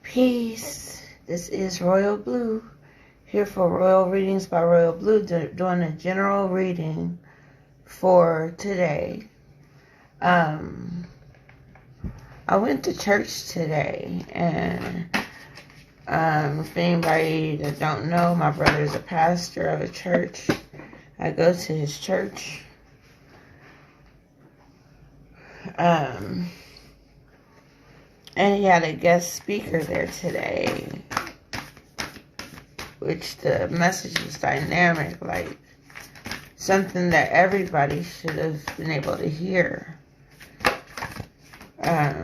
Peace. This is Royal Blue, here for Royal Readings by Royal Blue, doing a general reading for today. I went to church today, and if anybody that don't know, my brother is a pastor of a church. I go to his church. And he had a guest speaker there today, which the message was dynamic, like something that everybody should have been able to hear. I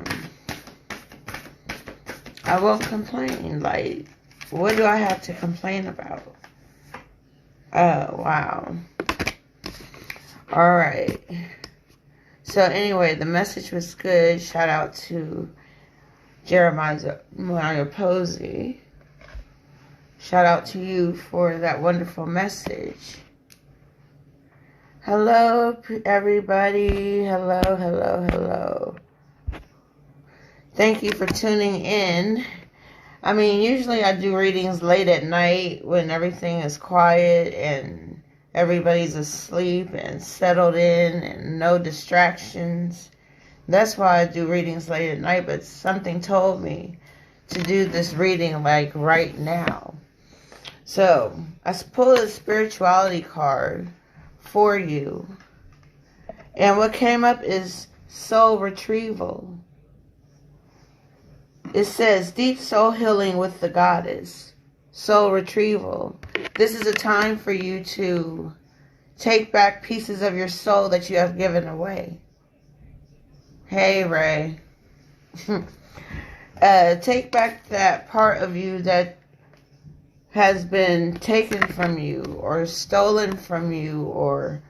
won't complain. Like, what do I have to complain about? Oh, wow. Alright. So anyway, the message was good. Shout out to Jeremiah Posey. Shout out to you for that wonderful message. Hello, everybody. Hello. Thank you for tuning in. I mean, usually I do readings late at night when everything is quiet and everybody's asleep and settled in and no distractions. That's why I do readings late at night, but something told me to do this reading like right now. So, I pulled a spirituality card for you. And what came up is soul retrieval. It says, deep soul healing with the goddess. Soul retrieval. This is a time for you to take back pieces of your soul that you have given away. Hey, Ray. Take back that part of you that has been taken from you or stolen from you, or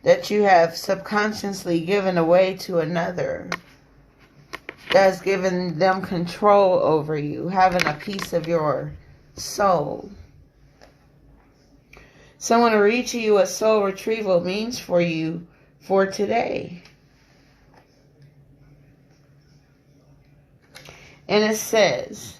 that you have subconsciously given away to another. That's given them control over you, having a piece of your soul. So I want to read to you what soul retrieval means for you for today. And it says,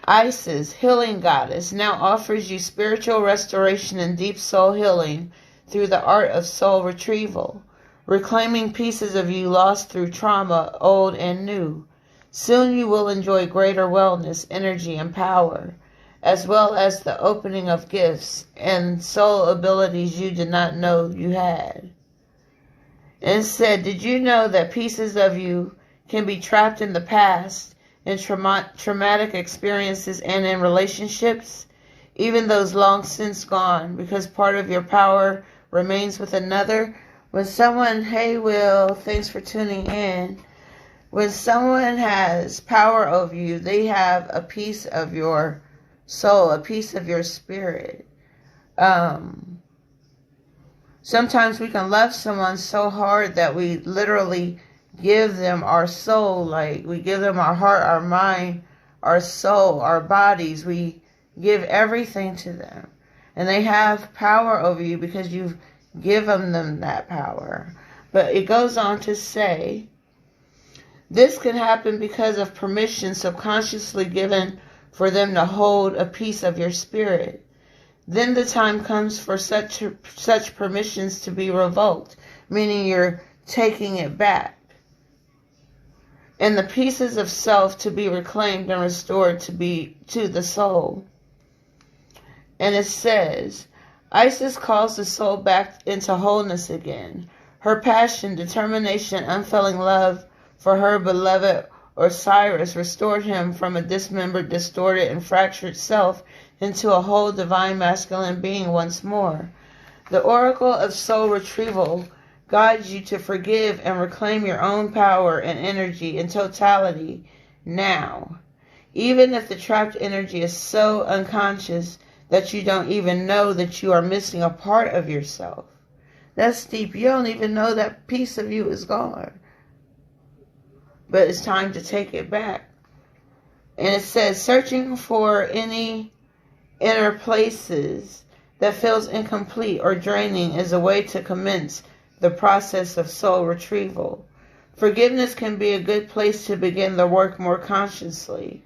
Isis, healing goddess, now offers you spiritual restoration and deep soul healing through the art of soul retrieval, reclaiming pieces of you lost through trauma, old and new. Soon you will enjoy greater wellness, energy, and power, as well as the opening of gifts and soul abilities you did not know you had. And it said, did you know that pieces of you can be trapped in the past, in traumatic experiences and in relationships, even those long since gone, because part of your power remains with another? When someone, hey Will, thanks for tuning in. When someone has power over you, they have a piece of your soul, a piece of your spirit. Sometimes we can love someone so hard that we literally give them our soul, like we give them our heart, our mind, our soul, our bodies. We give everything to them. And they have power over you because you've given them that power. But it goes on to say, this can happen because of permission subconsciously given for them to hold a piece of your spirit. Then the time comes for such permissions to be revoked, meaning you're taking it back. And the pieces of self to be reclaimed and restored to the soul. And it says, Isis calls the soul back into wholeness again. Her passion, determination, unfailing love for her beloved Osiris restored him from a dismembered, distorted, and fractured self into a whole divine masculine being once more. The oracle of soul retrieval guides you to forgive and reclaim your own power and energy in totality now. Even if the trapped energy is so unconscious that you don't even know that you are missing a part of yourself. That's deep. You don't even know that piece of you is gone. But it's time to take it back. And it says, searching for any inner places that feels incomplete or draining is a way to commence the process of soul retrieval. Forgiveness can be a good place to begin the work more consciously.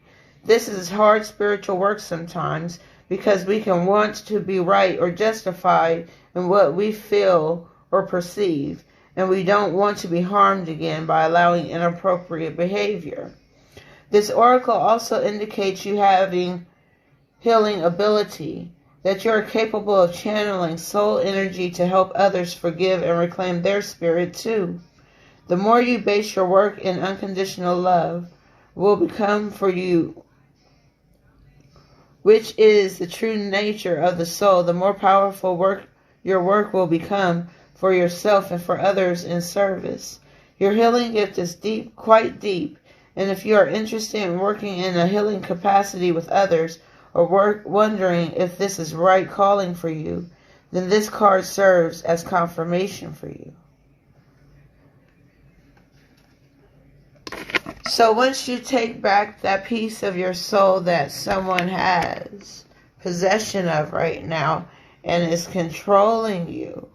This is hard spiritual work sometimes because we can want to be right or justified in what we feel or perceive, and we don't want to be harmed again by allowing inappropriate behavior. This oracle also indicates you having healing ability, that you are capable of channeling soul energy to help others forgive and reclaim their spirit too. The more you base your work in unconditional love will become for you, which is the true nature of the soul, the more powerful your work will become for yourself and for others in service. Your healing gift is deep, quite deep, and if you are interested in working in a healing capacity with others, or wondering if this is right calling for you, then this card serves as confirmation for you. So once you take back that piece of your soul that someone has possession of right now and is controlling you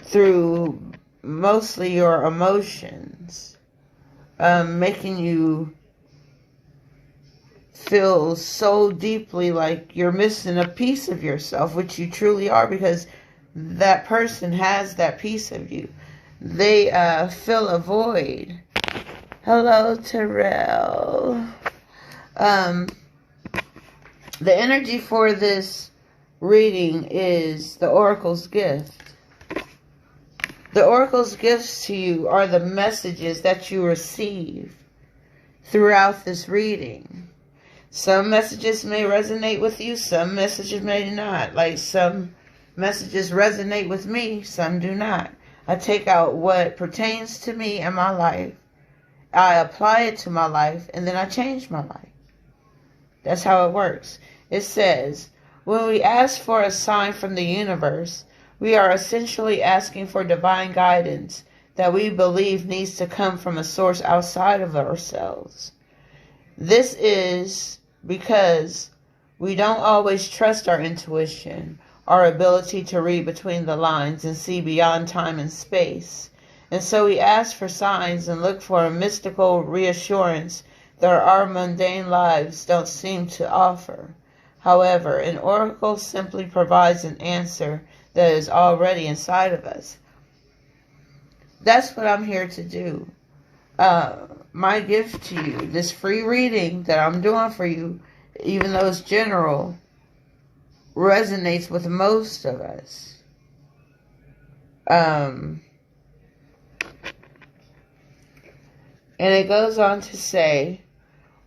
through mostly your emotions, making you feel so deeply like you're missing a piece of yourself, which you truly are, because that person has that piece of you. They fill a void. Hello, Terrell. The energy for this reading is the Oracle's gift. The Oracle's gifts to you are the messages that you receive throughout this reading. Some messages may resonate with you, some messages may not. Like some messages resonate with me, some do not. I take out what pertains to me and my life. I apply it to my life, and then I change my life. That's how it works. It says, when we ask for a sign from the universe, we are essentially asking for divine guidance that we believe needs to come from a source outside of ourselves. This is because we don't always trust our intuition, our ability to read between the lines and see beyond time and space. And so we ask for signs and look for a mystical reassurance that our mundane lives don't seem to offer. However, an oracle simply provides an answer that is already inside of us. That's what I'm here to do. My gift to you, this free reading that I'm doing for you, even though it's general, resonates with most of us. And it goes on to say,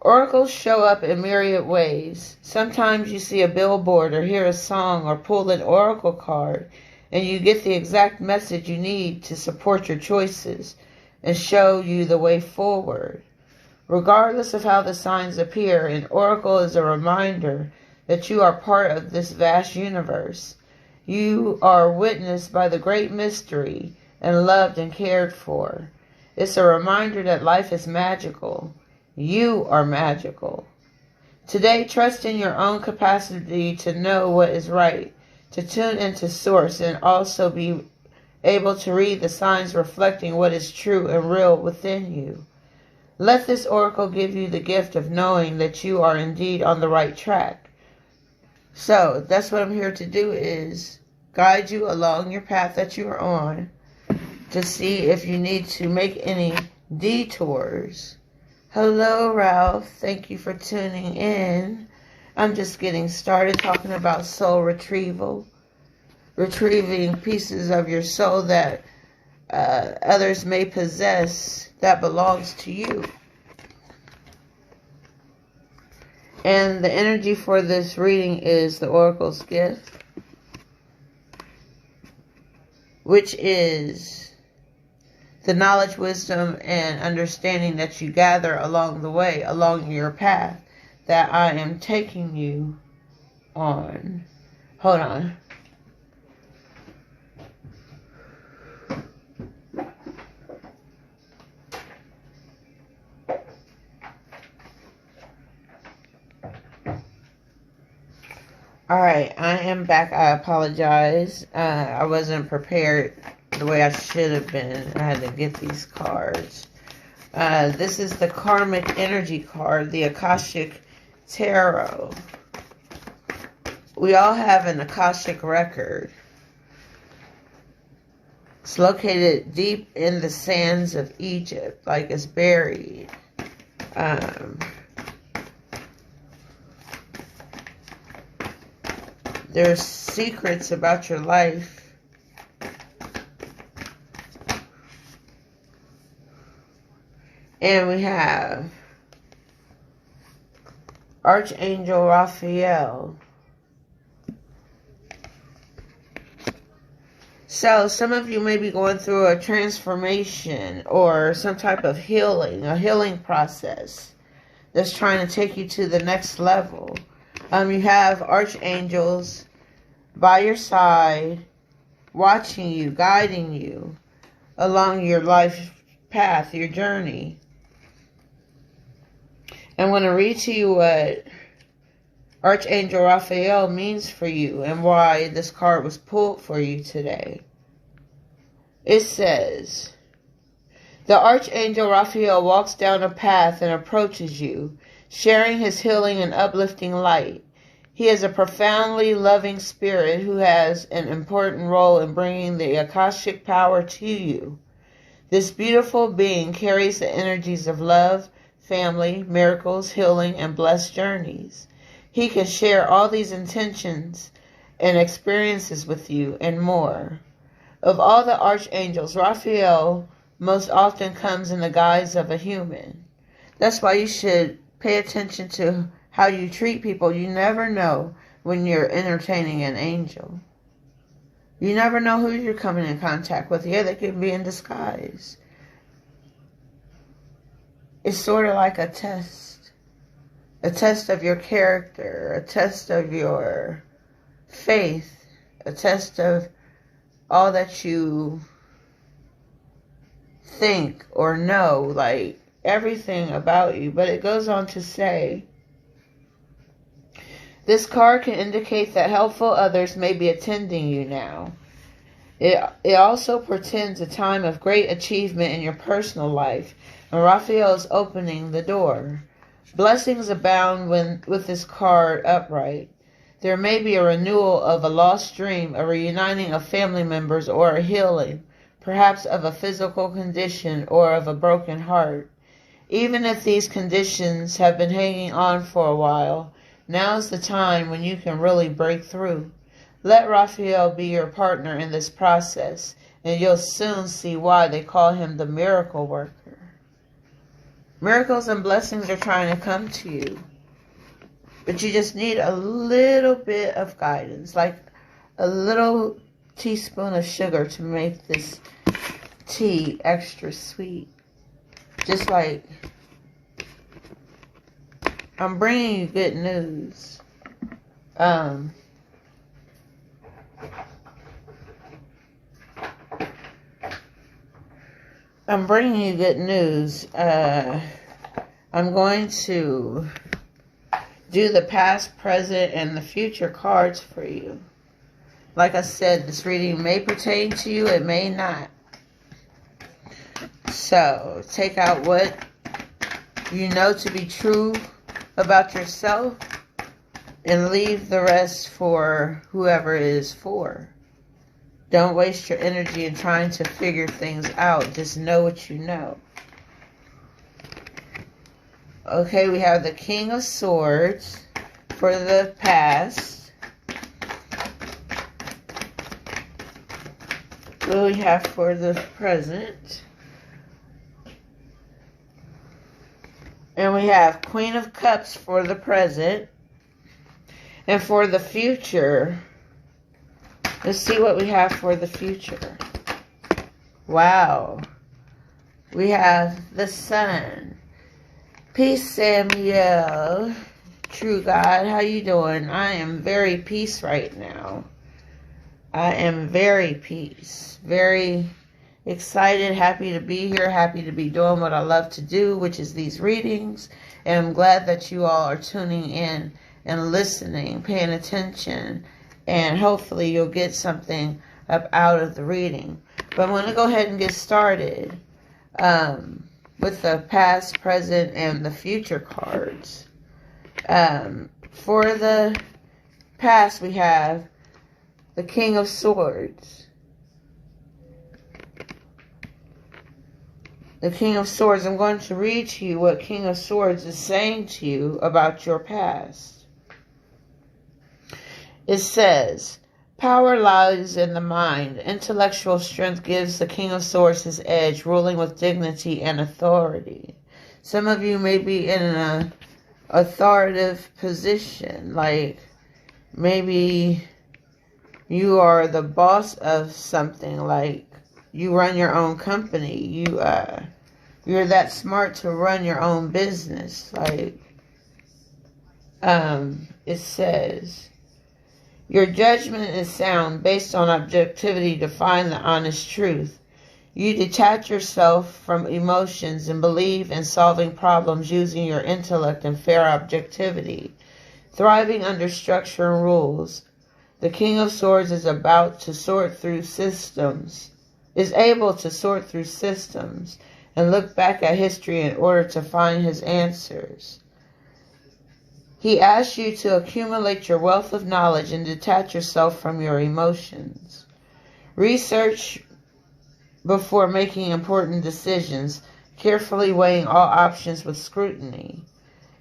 oracles show up in myriad ways. Sometimes you see a billboard or hear a song or pull an oracle card, and you get the exact message you need to support your choices and show you the way forward. Regardless of how the signs appear, an oracle is a reminder that you are part of this vast universe. You are witnessed by the great mystery and loved and cared for. It's a reminder that life is magical. You are magical. Today, trust in your own capacity to know what is right, to tune into source, and also be able to read the signs reflecting what is true and real within you. Let this oracle give you the gift of knowing that you are indeed on the right track. So, that's what I'm here to do, is guide you along your path that you are on, to see if you need to make any detours. Hello, Ralph. Thank you for tuning in. I'm just getting started talking about soul retrieval. Retrieving pieces of your soul that others may possess that belongs to you. And the energy for this reading is the Oracle's gift, which is the knowledge, wisdom, and understanding that you gather along the way, along your path that I am taking you on. Hold on. Alright, I am back. I apologize. I wasn't prepared the way I should have been. I had to get these cards. This is the Karmic Energy card, the Akashic Tarot. We all have an Akashic record. It's located deep in the sands of Egypt, like it's buried. There's secrets about your life. And we have Archangel Raphael. So some of you may be going through a transformation or some type of healing, a healing process that's trying to take you to the next level. You have archangels by your side, watching you, guiding you along your life path, your journey. I'm going to read to you what Archangel Raphael means for you and why this card was pulled for you today. It says, the Archangel Raphael walks down a path and approaches you, sharing his healing and uplifting light. He is a profoundly loving spirit who has an important role in bringing the Akashic power to you. This beautiful being carries the energies of love, family, miracles, healing, and blessed journeys. He can share all these intentions and experiences with you and more. Of all the archangels, Raphael most often comes in the guise of a human. That's why you should pay attention to how you treat people. You never know when you're entertaining an angel. You never know who you're coming in contact with. Yeah, they can be in disguise. It's sort of like a test. A test of your character. A test of your faith. A test of all that you think or know. Like everything about you. But it goes on to say, this card can indicate that helpful others may be attending you now. It also portends a time of great achievement in your personal life, and Raphael is opening the door. Blessings abound with this card upright. There may be a renewal of a lost dream, a reuniting of family members, or a healing, perhaps of a physical condition or of a broken heart. Even if these conditions have been hanging on for a while, now's the time when you can really break through. Let Raphael be your partner in this process, and you'll soon see why they call him the miracle worker. Miracles and blessings are trying to come to you, but you just need a little bit of guidance, like a little teaspoon of sugar to make this tea extra sweet. Just like I'm bringing you good news. I'm bringing you good news. I'm going to do the past, present, and the future cards for you. Like I said, this reading may pertain to you, it may not. So, take out what you know to be true about yourself and leave the rest for whoever it is for. Don't waste your energy in trying to figure things out. Just know what you know. Okay, we have the King of Swords for the past. What do we have for the present? And we have Queen of Cups for the present. And for the future, let's see what we have for the future. Wow. We have the Sun. Peace, Samuel. True God, how you doing? I am very peace right now. I am very peace. Very excited, happy to be here, happy to be doing what I love to do, which is these readings. And I'm glad that you all are tuning in and listening, paying attention, and hopefully you'll get something up out of the reading. But I'm going to go ahead and get started. with the past, present, and the future cards. For the past, we have the King of Swords. The King of Swords. I'm going to read to you what King of Swords is saying to you about your past. It says, power lies in the mind. Intellectual strength gives the King of Swords his edge, ruling with dignity and authority. Some of you may be in an authoritative position, like maybe you are the boss of something, like you run your own company. You're that smart to run your own business. Like it says, your judgment is sound, based on objectivity to find the honest truth. You detach yourself from emotions and believe in solving problems using your intellect and fair objectivity, thriving under structure and rules. The King of Swords is able to sort through systems and look back at history in order to find his answers. He asks you to accumulate your wealth of knowledge and detach yourself from your emotions. Research before making important decisions, carefully weighing all options with scrutiny.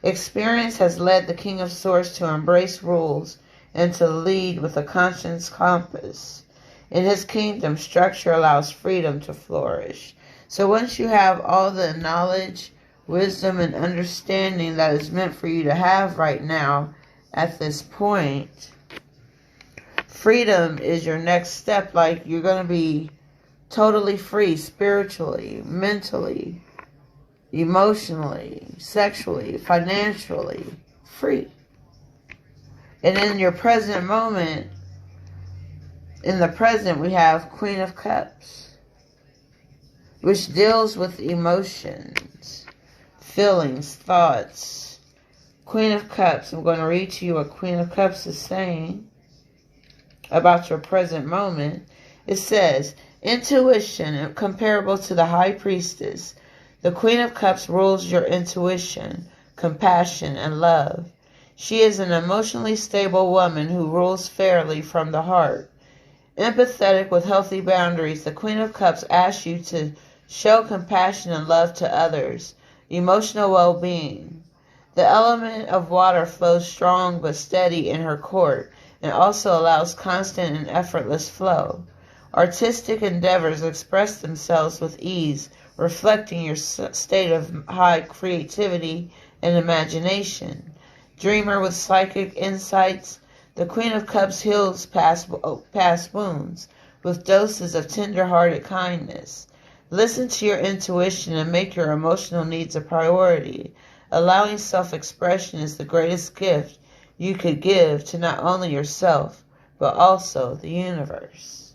Experience has led the King of Swords to embrace rules and to lead with a conscience compass. In his kingdom, structure allows freedom to flourish. So once you have all the knowledge, wisdom, and understanding that is meant for you to have right now at this point, freedom is your next step. Like, you're going to be totally free spiritually, mentally, emotionally, sexually, financially, free. And in your present moment, in the present, we have Queen of Cups, which deals with emotions, feelings, thoughts. Queen of Cups. I'm going to read to you what Queen of Cups is saying about your present moment. It says, intuition, comparable to the High Priestess. The Queen of Cups rules your intuition, compassion, and love. She is an emotionally stable woman who rules fairly from the heart. Empathetic with healthy boundaries, the Queen of Cups asks you to show compassion and love to others. Emotional well-being. The element of water flows strong but steady in her court and also allows constant and effortless flow. Artistic endeavors express themselves with ease, reflecting your state of high creativity and imagination. Dreamer with psychic insights, the Queen of Cups heals past wounds with doses of tender-hearted kindness. Listen to your intuition and make your emotional needs a priority. Allowing self-expression is the greatest gift you could give to not only yourself, but also the universe.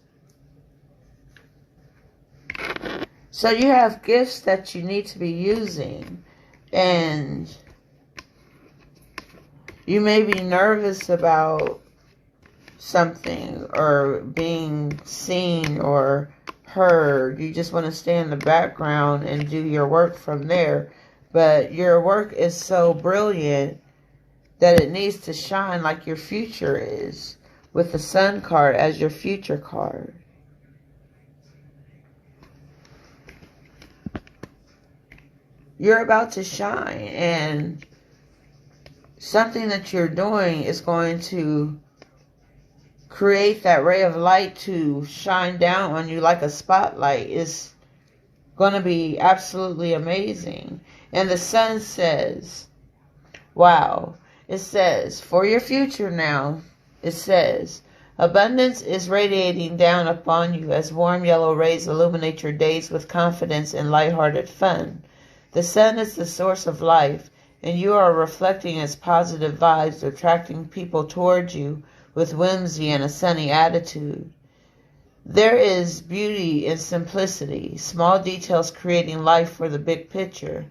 So you have gifts that you need to be using, and you may be nervous about something or being seen or heard. You just want to stay in the background and do your work from there. But your work is so brilliant that it needs to shine like your future is, with the Sun card as your future card. You're about to shine, and something that you're doing is going to create that ray of light to shine down on you like a spotlight. It's going to be absolutely amazing. And the Sun says, wow, it says, for your future now, it says, abundance is radiating down upon you as warm yellow rays illuminate your days with confidence and lighthearted fun. The Sun is the source of life, and you are reflecting its positive vibes, attracting people towards you with whimsy and a sunny attitude. There is beauty in simplicity, small details creating life for the big picture.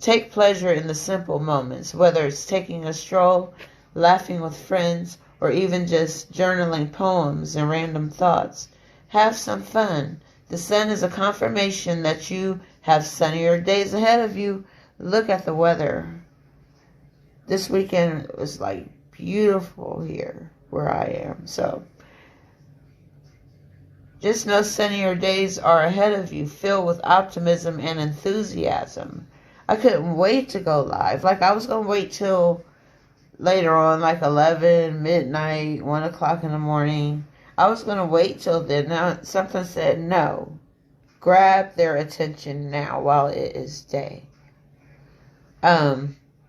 Take pleasure in the simple moments, whether it's taking a stroll, laughing with friends, or even just journaling poems and random thoughts. Have some fun. The Sun is a confirmation that you have sunnier days ahead of you. Look at the weather. This weekend was like beautiful here where I am. So just know sunnier days are ahead of you, filled with optimism and enthusiasm. I couldn't wait to go live. Like, I was going to wait till later on, like 11, midnight, 1 o'clock in the morning. I was going to wait till then. Now, something said, no. Grab their attention now while it is day.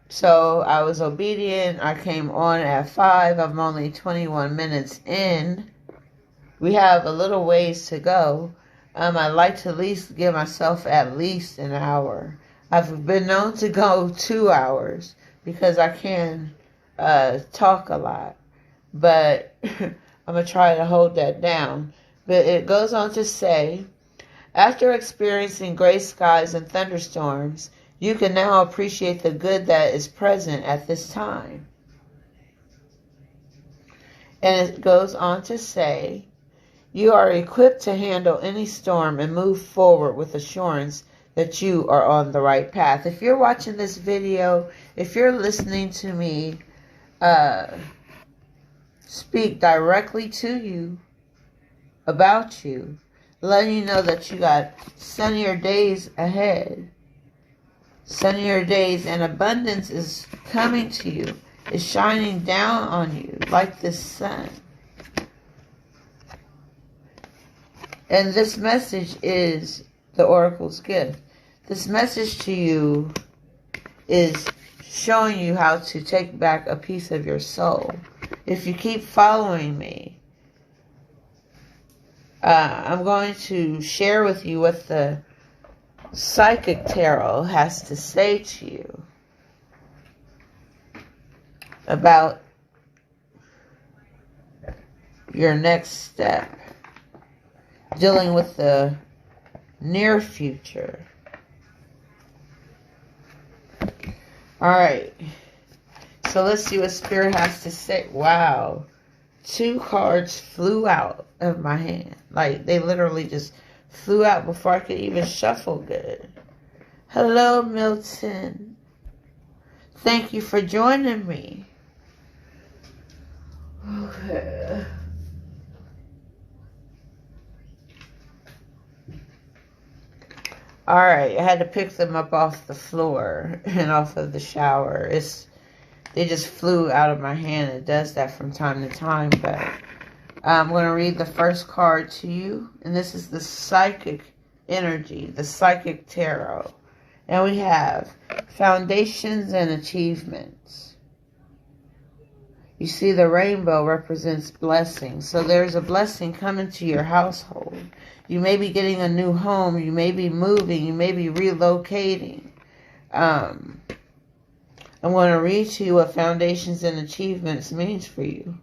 So I was obedient. I came on at 5. I'm only 21 minutes in. We have a little ways to go. I'd like to at least give myself at least an hour. I've been known to go 2 hours because I can talk a lot. But I'm going to try to hold that down. But it goes on to say, after experiencing gray skies and thunderstorms, you can now appreciate the good that is present at this time. And it goes on to say, you are equipped to handle any storm and move forward with assurance that you are on the right path. If you're watching this video, if you're listening to me speak directly to you, about you, letting you know that you got sunnier days ahead. Sunnier days and abundance is coming to you. It's shining down on you like the sun. And this message is the Oracle's gift. This message to you is showing you how to take back a piece of your soul. If you keep following me, I'm going to share with you what the Psychic Tarot has to say to you about your next step, dealing with the near future. Alright, so let's see what Spirit has to say. Wow, 2 cards flew out of my hand. Like, they literally just flew out before I could even shuffle good. Hello, Milton. Thank you for joining me. Okay. Alright, I had to pick them up off the floor and off of the shower. They just flew out of my hand. It does that from time to time, but I'm going to read the first card to you, and this is the Psychic Energy, the Psychic Tarot. And we have Foundations and Achievements. You see the rainbow represents blessings. So there's a blessing coming to your household. You may be getting a new home. You may be moving. You may be relocating. I'm going to read to you what Foundations and Achievements means for you.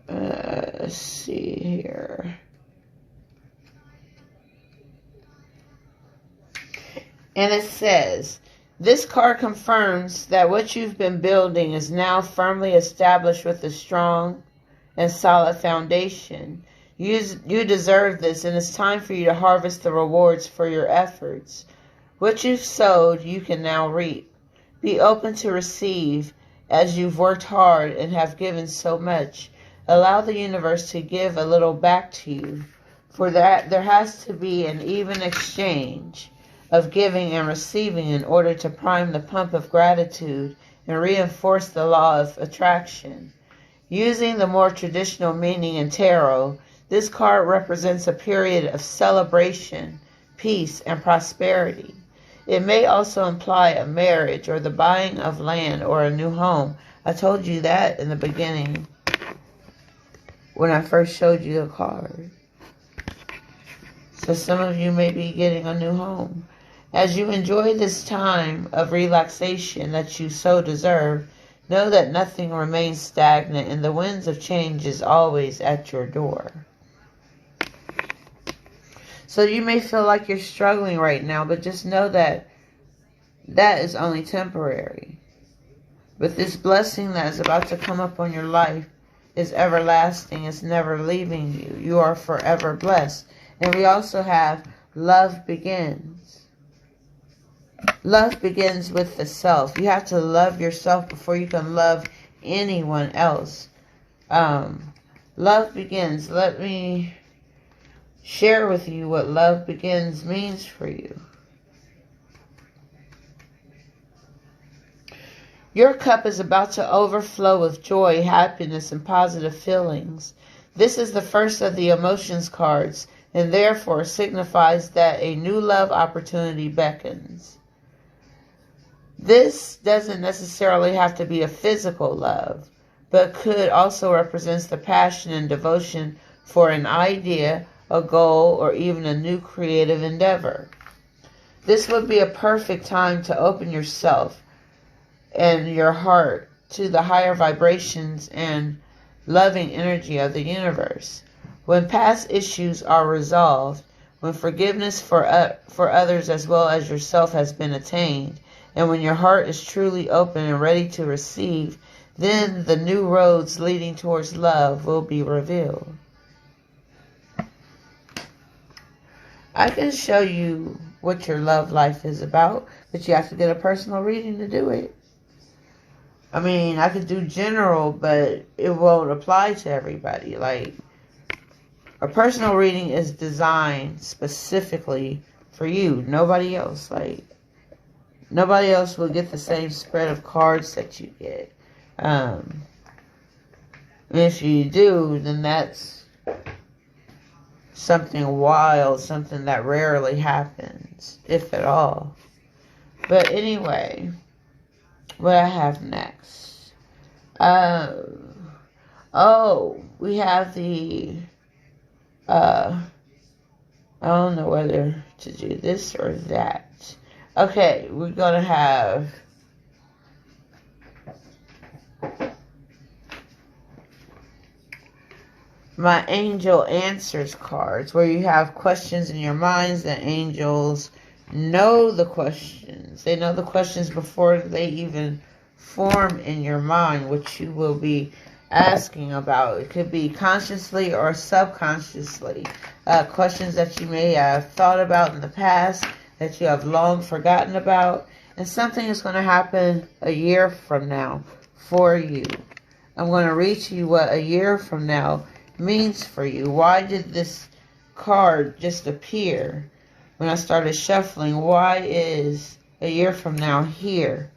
Let's see here. And it says, this card confirms that what you've been building is now firmly established with a strong and solid foundation. You deserve this, and it's time for you to harvest the rewards for your efforts. What you've sowed, you can now reap. Be open to receive, as you've worked hard and have given so much. Allow the universe to give a little back to you. For that, there has to be an even exchange of giving and receiving in order to prime the pump of gratitude and reinforce the law of attraction. Using the more traditional meaning in tarot, this card represents a period of celebration, peace, and prosperity. It may also imply a marriage or the buying of land or a new home. I told you that in the beginning when I first showed you the card. So some of you may be getting a new home. As you enjoy this time of relaxation that you so deserve, know that nothing remains stagnant and the winds of change is always at your door. So you may feel like you're struggling right now, but just know that that is only temporary. But this blessing that is about to come upon your life is everlasting. It's never leaving you. You are forever blessed. And we also have love begins. Love begins with the self. You have to love yourself before you can love anyone else. Love begins. Let me share with you what love begins means for you. Your cup is about to overflow with joy, happiness, and positive feelings. This is the first of the emotions cards, and therefore signifies that a new love opportunity beckons. This doesn't necessarily have to be a physical love, but could also represent the passion and devotion for an idea, a goal, or even a new creative endeavor. This would be a perfect time to open yourself and your heart to the higher vibrations and loving energy of the universe. When past issues are resolved, when forgiveness for others as well as yourself has been attained, and when your heart is truly open and ready to receive, then the new roads leading towards love will be revealed. I can show you what your love life is about, but you have to get a personal reading to do it. I mean, I could do general, but it won't apply to everybody. Like, a personal reading is designed specifically for you, nobody else. Like, nobody else will get the same spread of cards that you get. And if you do, then that's something wild, something that rarely happens, if at all. But anyway, what I have next. We have the, I don't know whether to do this or that. Okay, we're going to have my angel answers cards, where you have questions in your minds. The angels know the questions. They know the questions before they even form in your mind, which you will be asking about. It could be consciously or subconsciously. Questions that you may have thought about in the past, that you have long forgotten about. And something is going to happen a year from now for you. I'm going to read to you what a year from now means for you. Why did this card just appear when I started shuffling? Why is a year from now here?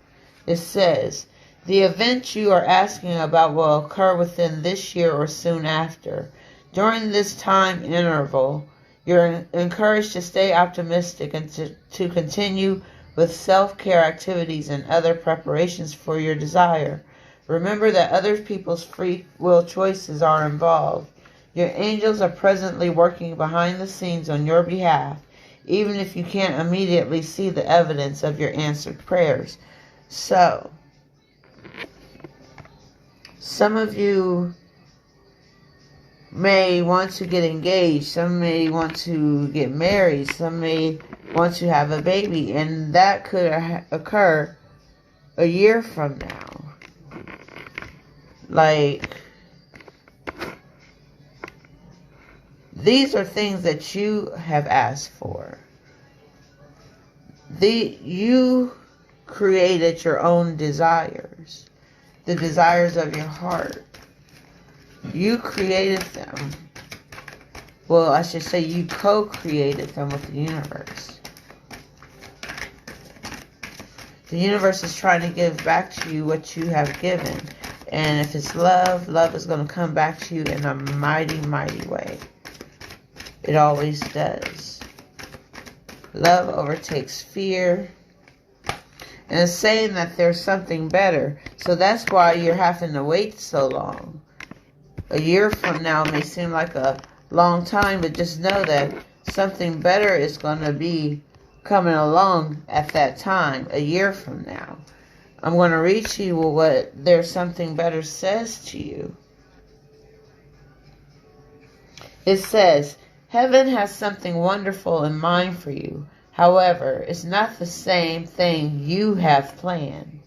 It says, the event you are asking about will occur within this year or soon after. During this time interval, you're encouraged to stay optimistic and to continue with self-care activities and other preparations for your desire. Remember that other people's free will choices are involved. Your angels are presently working behind the scenes on your behalf, even if you can't immediately see the evidence of your answered prayers. So, some of you may want to get engaged, some may want to get married, some may want to have a baby, and that could occur a year from now. Like, these are things that you have asked for. You created your own desires, the desires of your heart. You created them. Well, I should say you co-created them with the universe. The universe is trying to give back to you what you have given. And if it's love, love is going to come back to you in a mighty, mighty way. It always does. Love overtakes fear. And it's saying that there's something better. So that's why you're having to wait so long. A year from now may seem like a long time, but just know that something better is going to be coming along at that time, a year from now. I'm going to read to you what there's something better says to you. It says, heaven has something wonderful in mind for you. However, it's not the same thing you have planned.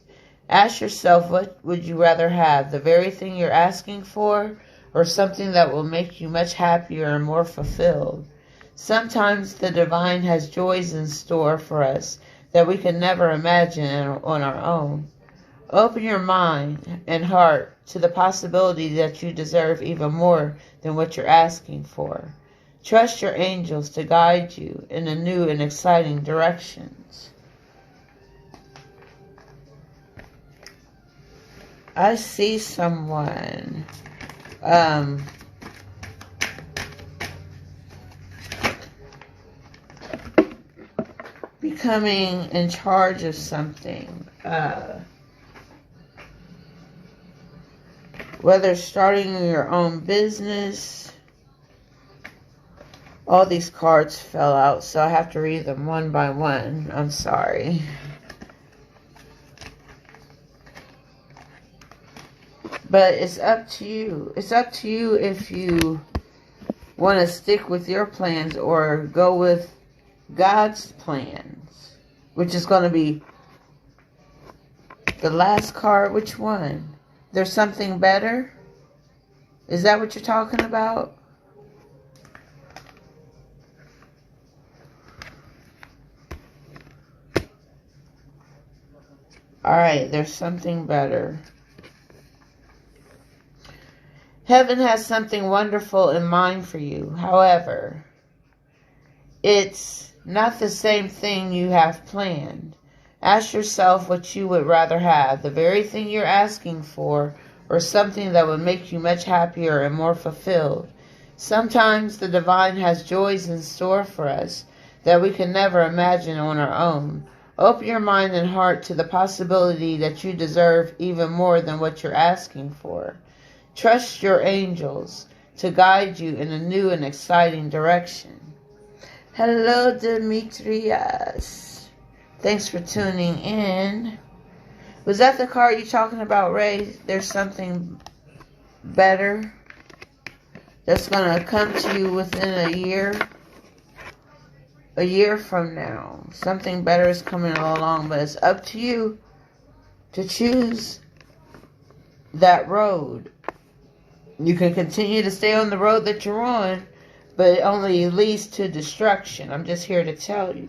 Ask yourself, what would you rather have? The very thing you're asking for, or something that will make you much happier and more fulfilled? Sometimes the divine has joys in store for us that we can never imagine on our own. Open your mind and heart to the possibility that you deserve even more than what you're asking for. Trust your angels to guide you in a new and exciting directions. I see someone becoming in charge of something. Whether starting your own business. All these cards fell out, so I have to read them one by one. I'm sorry. But it's up to you. It's up to you if you want to stick with your plans or go with God's plans, which is going to be the last card. Which one? There's something better? Is that what you're talking about? Alright, there's something better. Heaven has something wonderful in mind for you. However, it's not the same thing you have planned. Ask yourself what you would rather have, the very thing you're asking for, or something that would make you much happier and more fulfilled. Sometimes the divine has joys in store for us that we can never imagine on our own. Open your mind and heart to the possibility that you deserve even more than what you're asking for. Trust your angels to guide you in a new and exciting direction. Hello, Demetrius. Thanks for tuning in. Was that the card you're talking about, Ray? There's something better that's going to come to you within a year. A year from now. Something better is coming along, but it's up to you to choose that road. You can continue to stay on the road that you're on, but it only leads to destruction. I'm just here to tell you.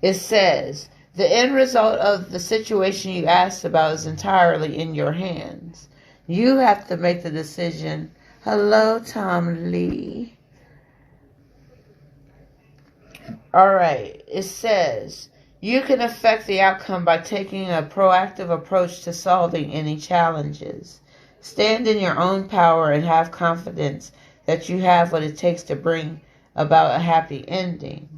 It says, the end result of the situation you asked about is entirely in your hands. You have to make the decision. Hello, Tom Lee. Alright, it says, you can affect the outcome by taking a proactive approach to solving any challenges. Stand in your own power and have confidence that you have what it takes to bring about a happy ending.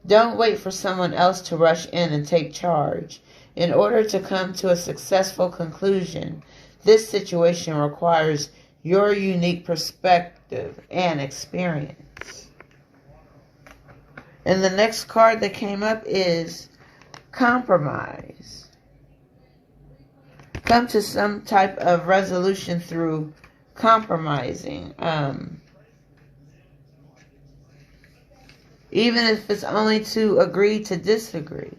Don't wait for someone else to rush in and take charge. In order to come to a successful conclusion, this situation requires your unique perspective and experience. And the next card that came up is compromise. Come to some type of resolution through compromising. Even if it's only to agree to disagree.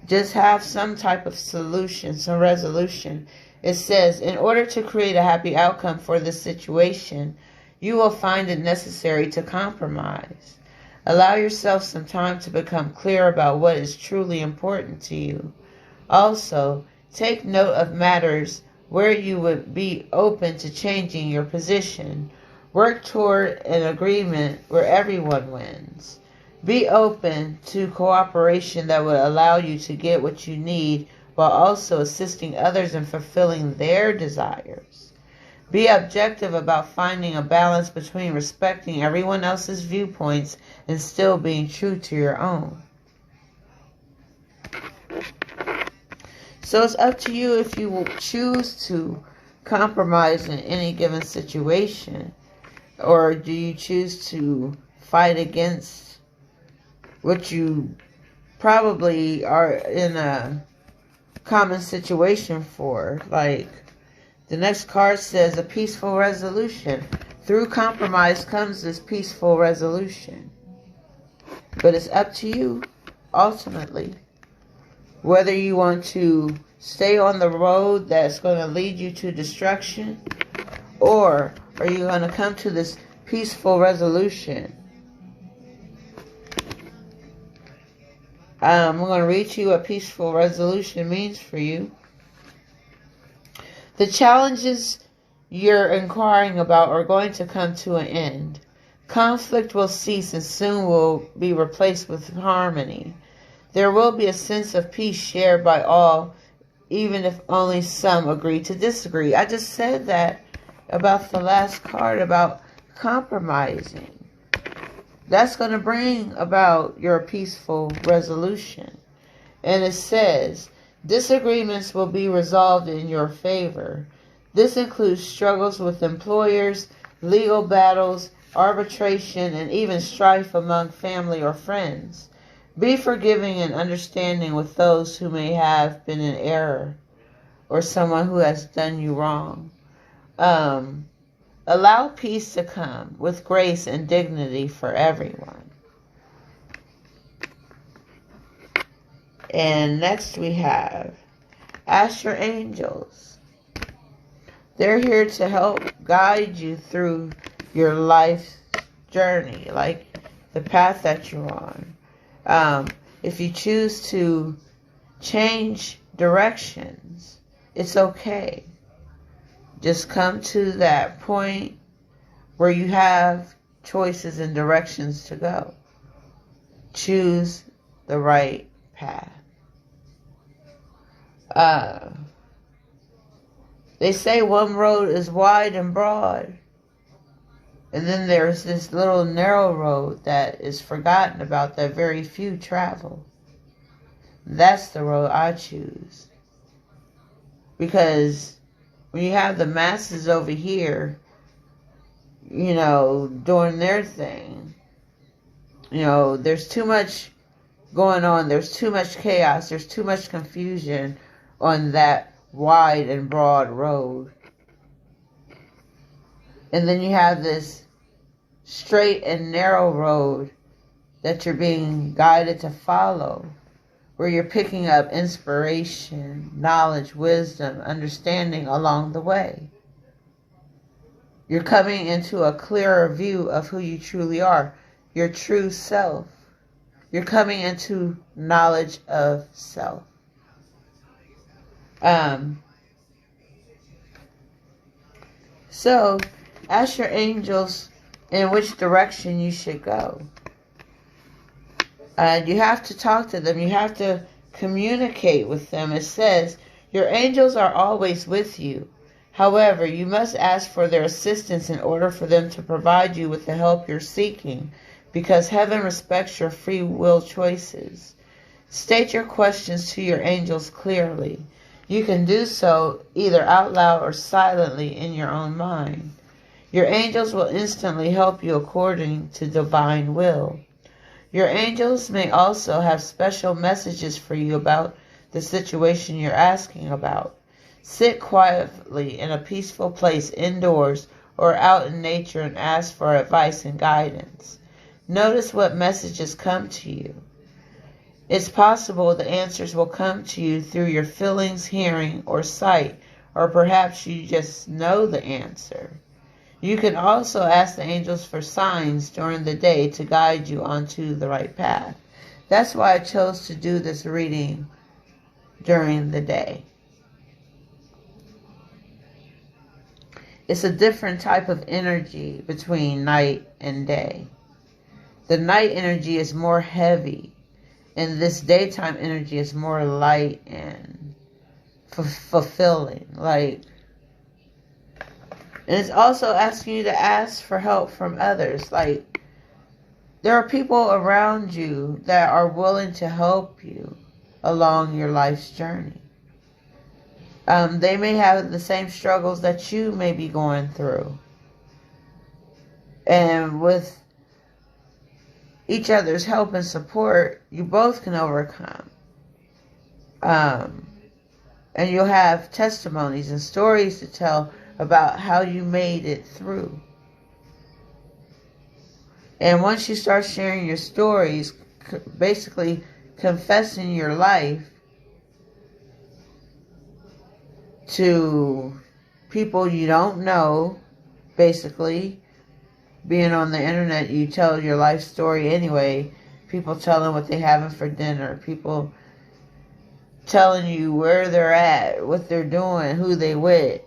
Just have some type of solution, some resolution. It says, in order to create a happy outcome for this situation, you will find it necessary to compromise. Allow yourself some time to become clear about what is truly important to you. Also, take note of matters where you would be open to changing your position. Work toward an agreement where everyone wins. Be open to cooperation that will allow you to get what you need while also assisting others in fulfilling their desires. Be objective about finding a balance between respecting everyone else's viewpoints and still being true to your own. So it's up to you if you will choose to compromise in any given situation, or do you choose to fight against what you probably are in a common situation for. Like the next card says, a peaceful resolution. Through compromise comes this peaceful resolution. But it's up to you, ultimately. Whether you want to stay on the road that's going to lead you to destruction, or are you going to come to this peaceful resolution? I'm going to read to you what peaceful resolution means for you. The challenges you're inquiring about are going to come to an end. Conflict will cease and soon will be replaced with harmony. There will be a sense of peace shared by all, even if only some agree to disagree. I just said that about the last card about compromising. That's going to bring about your peaceful resolution. And it says, disagreements will be resolved in your favor. This includes struggles with employers, legal battles, arbitration, and even strife among family or friends. Be forgiving and understanding with those who may have been in error or someone who has done you wrong. Allow peace to come with grace and dignity for everyone. And next we have, ask your angels. They're here to help guide you through your life's journey, like the path that you're on. If you choose to change directions, it's okay. Just come to that point where you have choices and directions to go. Choose the right path. They say one road is wide and broad, and then there's this little narrow road that is forgotten about that very few travel. That's the road I choose. Because when you have the masses over here, doing their thing, there's too much going on. There's too much chaos. There's too much confusion on that wide and broad road. And then you have this straight and narrow road that you're being guided to follow, where you're picking up inspiration, knowledge, wisdom, understanding along the way. You're coming into a clearer view of who you truly are, your true self. You're coming into knowledge of self. So, ask your angels in which direction you should go. You have to talk to them. You have to communicate with them. It says, your angels are always with you. However, you must ask for their assistance in order for them to provide you with the help you're seeking, because heaven respects your free will choices. State your questions to your angels clearly. You can do so either out loud or silently in your own mind. Your angels will instantly help you according to divine will. Your angels may also have special messages for you about the situation you're asking about. Sit quietly in a peaceful place indoors or out in nature and ask for advice and guidance. Notice what messages come to you. It's possible the answers will come to you through your feelings, hearing, or sight, or perhaps you just know the answer. You can also ask the angels for signs during the day to guide you onto the right path. That's why I chose to do this reading during the day. It's a different type of energy between night and day. The night energy is more heavy, and this daytime energy is more light and fulfilling. And it's also asking you to ask for help from others. There are people around you that are willing to help you along your life's journey. They may have the same struggles that you may be going through. And with each other's help and support, you both can overcome. And you'll have testimonies and stories to tell about how you made it through. And once you start sharing your stories, basically confessing your life, to people you don't know, basically. Being on the internet, you tell your life story anyway. People telling what they having for dinner. People telling you where they're at, what they're doing, who they with.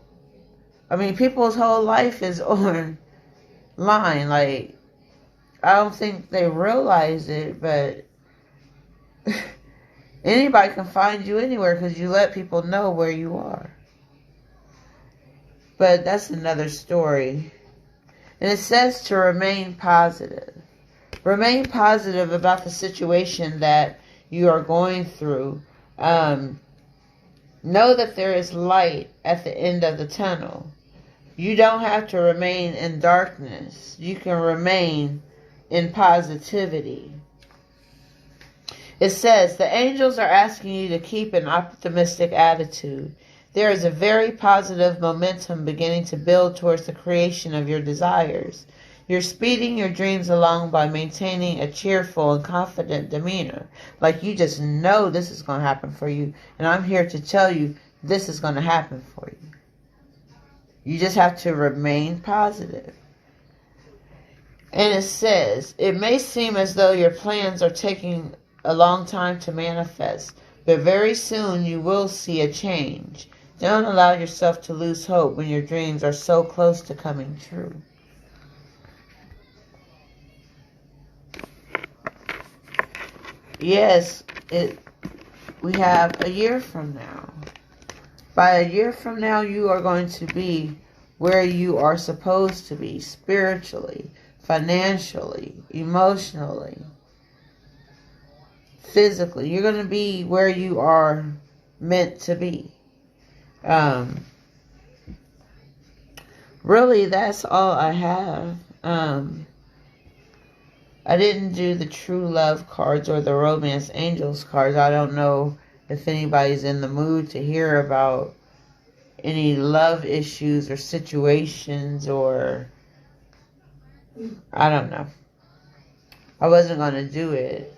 I mean, people's whole life is online. Like, I don't think they realize it, but anybody can find you anywhere because you let people know where you are. But that's another story. And it says to remain positive. Remain positive about the situation that you are going through. Know that there is light at the end of the tunnel. You don't have to remain in darkness. You can remain in positivity. It says, the angels are asking you to keep an optimistic attitude. There is a very positive momentum beginning to build towards the creation of your desires. You're speeding your dreams along by maintaining a cheerful and confident demeanor. Like you just know this is going to happen for you. And I'm here to tell you this is going to happen for you. You just have to remain positive. And it says, it may seem as though your plans are taking a long time to manifest, but very soon you will see a change. Don't allow yourself to lose hope when your dreams are so close to coming true. Yes, we have a year from now. By a year from now, you are going to be where you are supposed to be, spiritually, financially, emotionally, physically. You're going to be where you are meant to be. Really, that's all I have. I didn't do the true love cards or the romance angels cards. I don't know if anybody's in the mood to hear about any love issues or situations, or I don't know. I wasn't going to do it.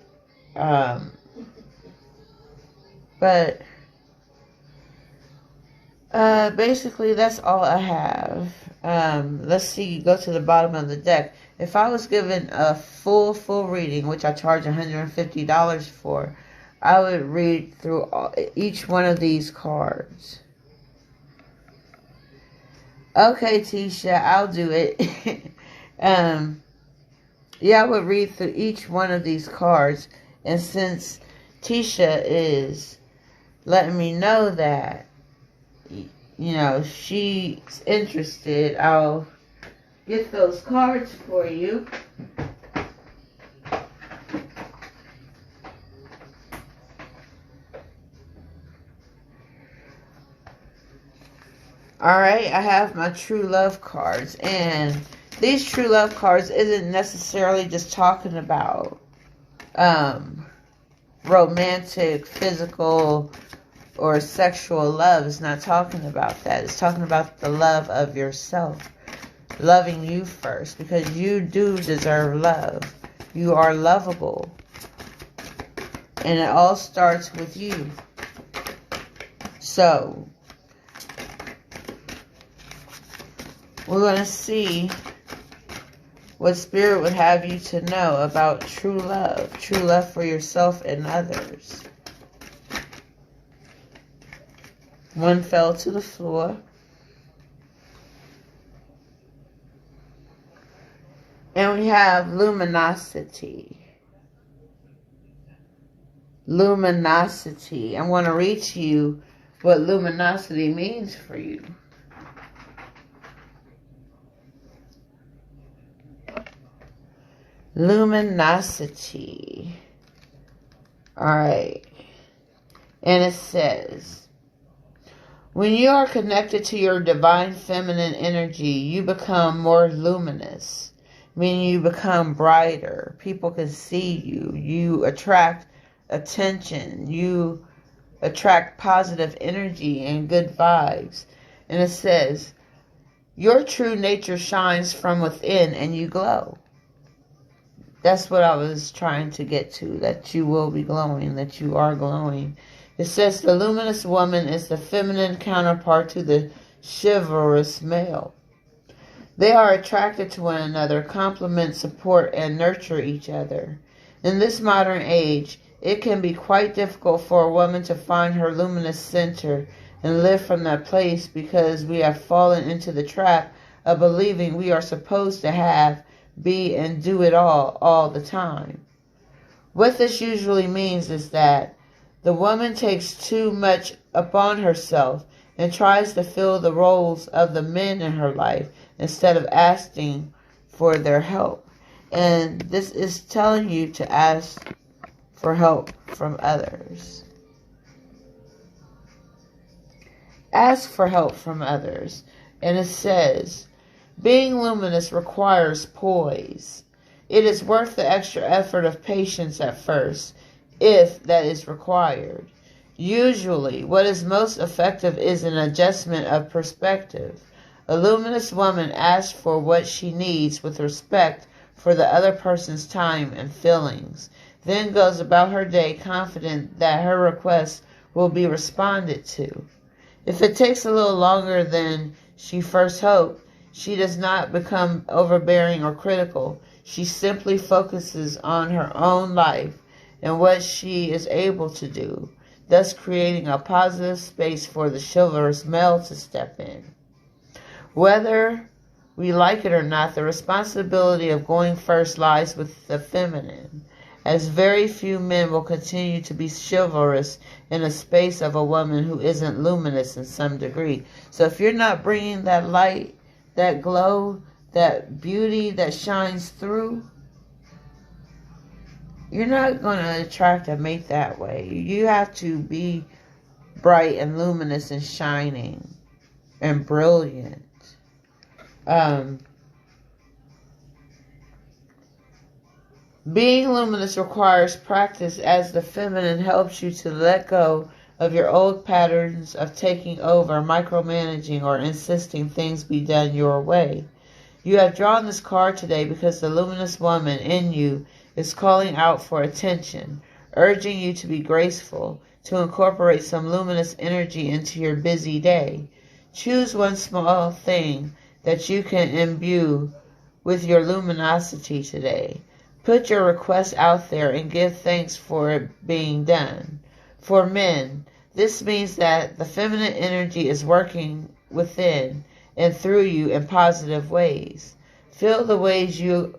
But basically that's all I have. Let's see, go to the bottom of the deck. If I was given a full reading, which I charge $150 for, I would read through each one of these cards. Okay, Tisha, I'll do it. Yeah, I would read through each one of these cards. And since Tisha is letting me know that, you know, she's interested, I'll get those cards for you. Alright, I have my true love cards, and these true love cards isn't necessarily just talking about romantic, physical, or sexual love. It's not talking about that. It's talking about the love of yourself. Loving you first, because you do deserve love. You are lovable. And it all starts with you. So, we're going to see what Spirit would have you to know about true love for yourself and others. One fell to the floor. And we have Luminosity. Luminosity. I'm going to read to you what luminosity means for you. Luminosity. Alright. And it says, when you are connected to your divine feminine energy, you become more luminous. Meaning you become brighter. People can see you. You attract attention. You attract positive energy and good vibes. And it says, your true nature shines from within and you glow. That's what I was trying to get to. That you will be glowing. That you are glowing. It says the luminous woman is the feminine counterpart to the chivalrous male. They are attracted to one another, complement, support, and nurture each other. In this modern age, it can be quite difficult for a woman to find her luminous center and live from that place because we have fallen into the trap of believing we are supposed to have, be, and do it all the time. What this usually means is that the woman takes too much upon herself and tries to fill the roles of the men in her life instead of asking for their help. And this is telling you to ask for help from others. Ask for help from others. And it says, being luminous requires poise. It is worth the extra effort of patience at first, if that is required. Usually, what is most effective is an adjustment of perspective. A luminous woman asks for what she needs with respect for the other person's time and feelings, then goes about her day confident that her request will be responded to. If it takes a little longer than she first hoped, she does not become overbearing or critical. She simply focuses on her own life and what she is able to do, thus creating a positive space for the chivalrous male to step in. Whether we like it or not, the responsibility of going first lies with the feminine, as very few men will continue to be chivalrous in a space of a woman who isn't luminous in some degree. So if you're not bringing that light, that glow, that beauty that shines through, you're not going to attract a mate that way. You have to be bright and luminous and shining and brilliant. Being luminous requires practice, as the feminine helps you to let go of your old patterns of taking over, micromanaging, or insisting things be done your way. You have drawn this card today because the luminous woman in you is calling out for attention, urging you to be graceful, to incorporate some luminous energy into your busy day. Choose one small thing that you can imbue with your luminosity today. Put your request out there and give thanks for it being done. For men, this means that the feminine energy is working within and through you in positive ways. Feel the ways you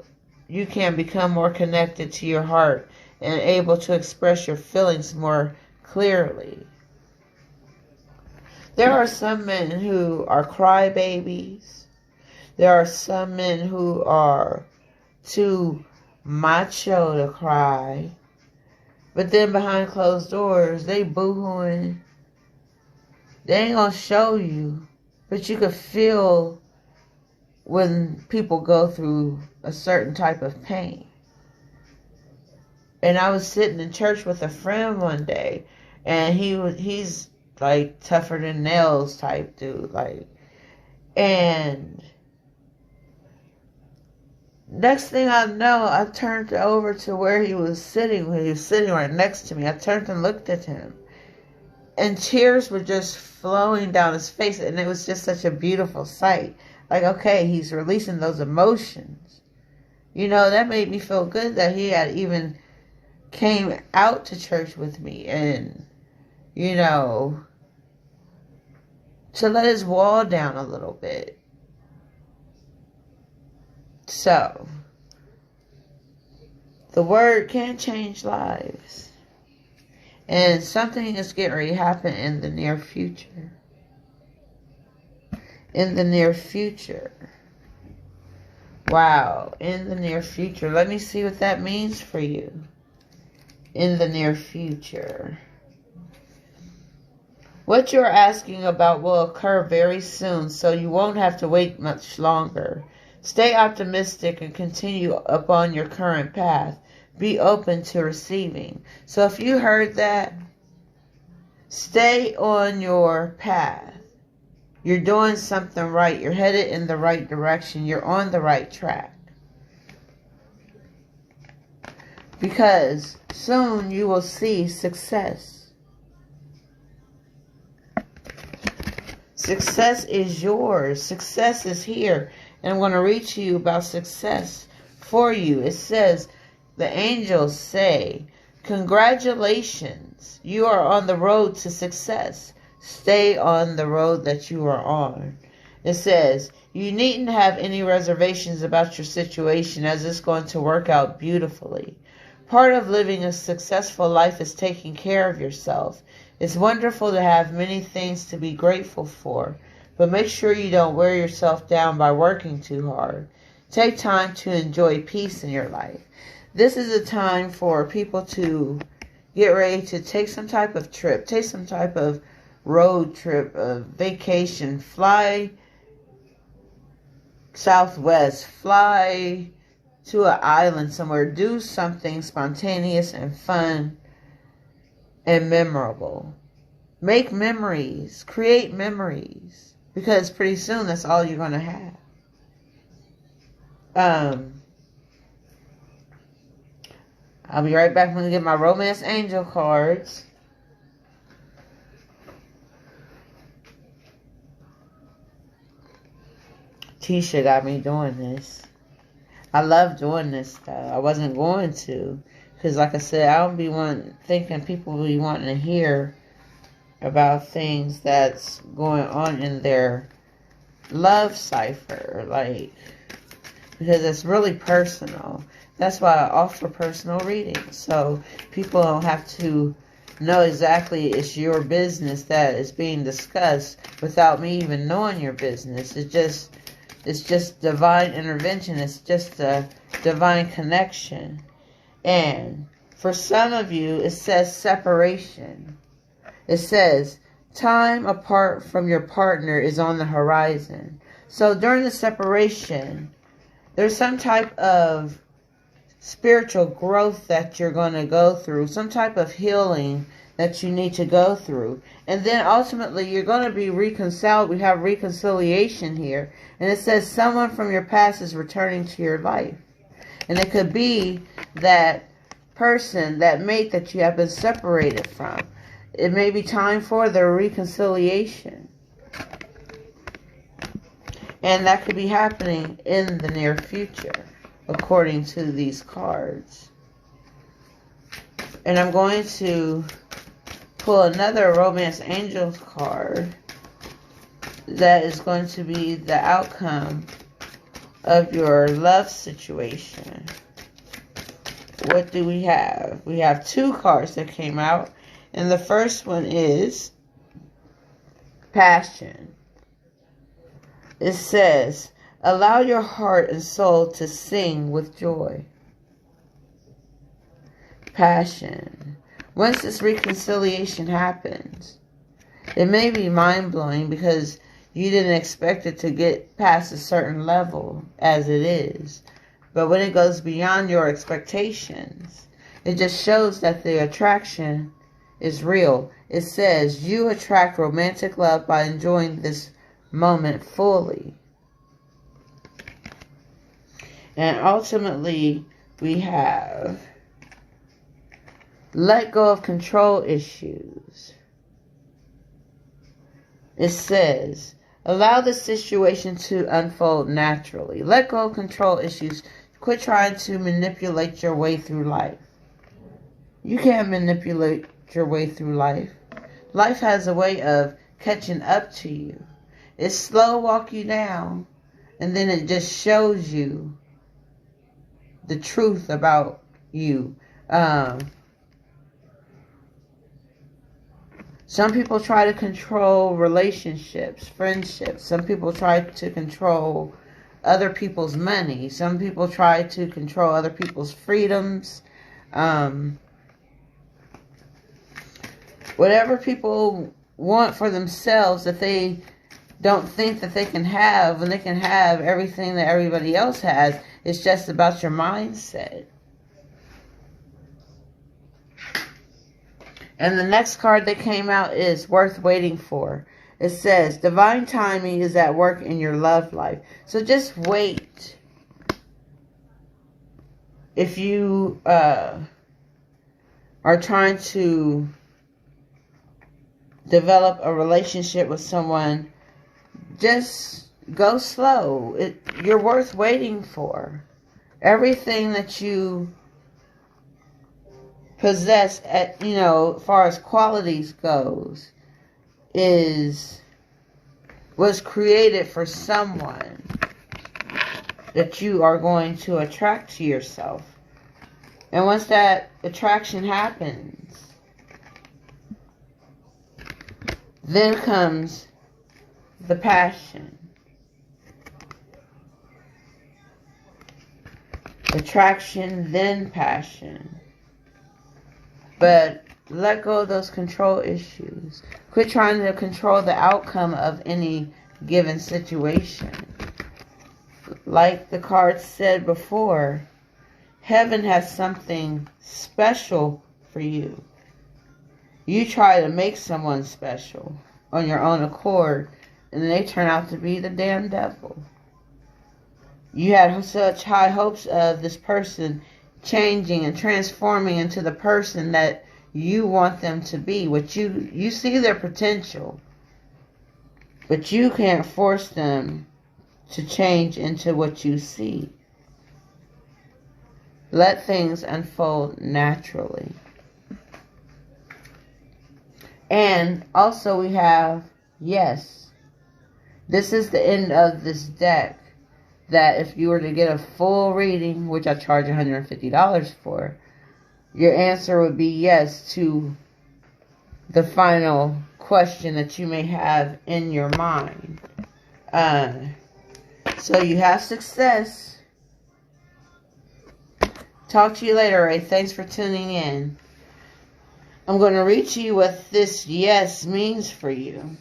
can become more connected to your heart and able to express your feelings more clearly. There are some men who are crybabies. There are some men who are too macho to cry. But then behind closed doors, they boo-hooing. They ain't gonna show you. But you can feel when people go through a certain type of pain. And I was sitting in church with a friend one day, and he's like tougher than nails type dude, like, and next thing I know, I turned over to where he was sitting. When he was sitting right next to me, I turned and looked at him, and tears were just flowing down his face, and it was just such a beautiful sight. Like, okay, he's releasing those emotions. You know, that made me feel good that he had even came out to church with me, and, you know, to let his wall down a little bit. So, the word can change lives. And something is getting ready to happen in the near future. In the near future. Wow, in the near future. Let me see what that means for you. In the near future. What you're asking about will occur very soon, so you won't have to wait much longer. Stay optimistic and continue upon your current path. Be open to receiving. So if you heard that, stay on your path. You're doing something right. You're headed in the right direction. You're on the right track. Because soon you will see success. Success is yours. Success is here. And I'm going to read to you about success for you. It says, the angels say, congratulations, you are on the road to success. Stay on the road that you are on. It says, you needn't have any reservations about your situation, as it's going to work out beautifully. Part of living a successful life is taking care of yourself. It's wonderful to have many things to be grateful for, but make sure you don't wear yourself down by working too hard. Take time to enjoy peace in your life. This is a time for people to get ready to take some type of trip, take some type of road trip, a vacation, fly southwest, fly to an island somewhere, do something spontaneous and fun and memorable. Make memories, create memories, because pretty soon that's all you're going to have. I'll be right back when I get my romance angel cards. Tisha got me doing this. I love doing this though. I wasn't going to, because like I said, I don't be thinking people will be wanting to hear about things that's going on in their love cipher, like, because it's really personal. That's why I offer personal readings, so people don't have to know exactly it's your business that is being discussed without me even knowing your business. It's just divine intervention. It's just a divine connection. And for some of you, it says separation. It says time apart from your partner is on the horizon. So during the separation, there's some type of spiritual growth that you're going to go through, some type of healing that you need to go through. And then ultimately you're going to be reconciled. We have reconciliation here. And it says someone from your past is returning to your life. And it could be that person, that mate that you have been separated from. It may be time for the reconciliation. And that could be happening in the near future, according to these cards. And I'm going to pull another romance angel card that is going to be the outcome of your love situation. What do we have? We have two cards that came out, and the first one is passion. It says, allow your heart and soul to sing with joy. Passion. Once this reconciliation happens, it may be mind-blowing because you didn't expect it to get past a certain level as it is. But when it goes beyond your expectations, it just shows that the attraction is real. It says you attract romantic love by enjoying this moment fully. And ultimately, we have let go of control issues. It says, allow the situation to unfold naturally. Let go of control issues. Quit trying to manipulate your way through life. You can't manipulate your way through life. Life has a way of catching up to you. It slow walk you down, and then it just shows you the truth about you. Some people try to control relationships, friendships. Some people try to control other people's money. Some people try to control other people's freedoms. Whatever people want for themselves that they don't think that they can have, when they can have everything that everybody else has. It's just about your mindset. And the next card that came out is worth waiting for. It says, divine timing is at work in your love life. So just wait. If you are trying to develop a relationship with someone just go slow. You're worth waiting for. Everything that you possess, as far as qualities goes, was created for someone that you are going to attract to yourself. And once that attraction happens, then comes the passion. Attraction, then passion. But let go of those control issues. Quit trying to control the outcome of any given situation. Like the card said before, heaven has something special for you. You try to make someone special on your own accord, and they turn out to be the damn devil. You had such high hopes of this person changing and transforming into the person that you want them to be. You see their potential, but you can't force them to change into what you see. Let things unfold naturally. And also we have yes. This is the end of this deck, that if you were to get a full reading, which I charge $150 for, your answer would be yes to the final question that you may have in your mind. So you have success. Talk to you later, Ray. Thanks for tuning in. I'm going to read to you what this yes means for you.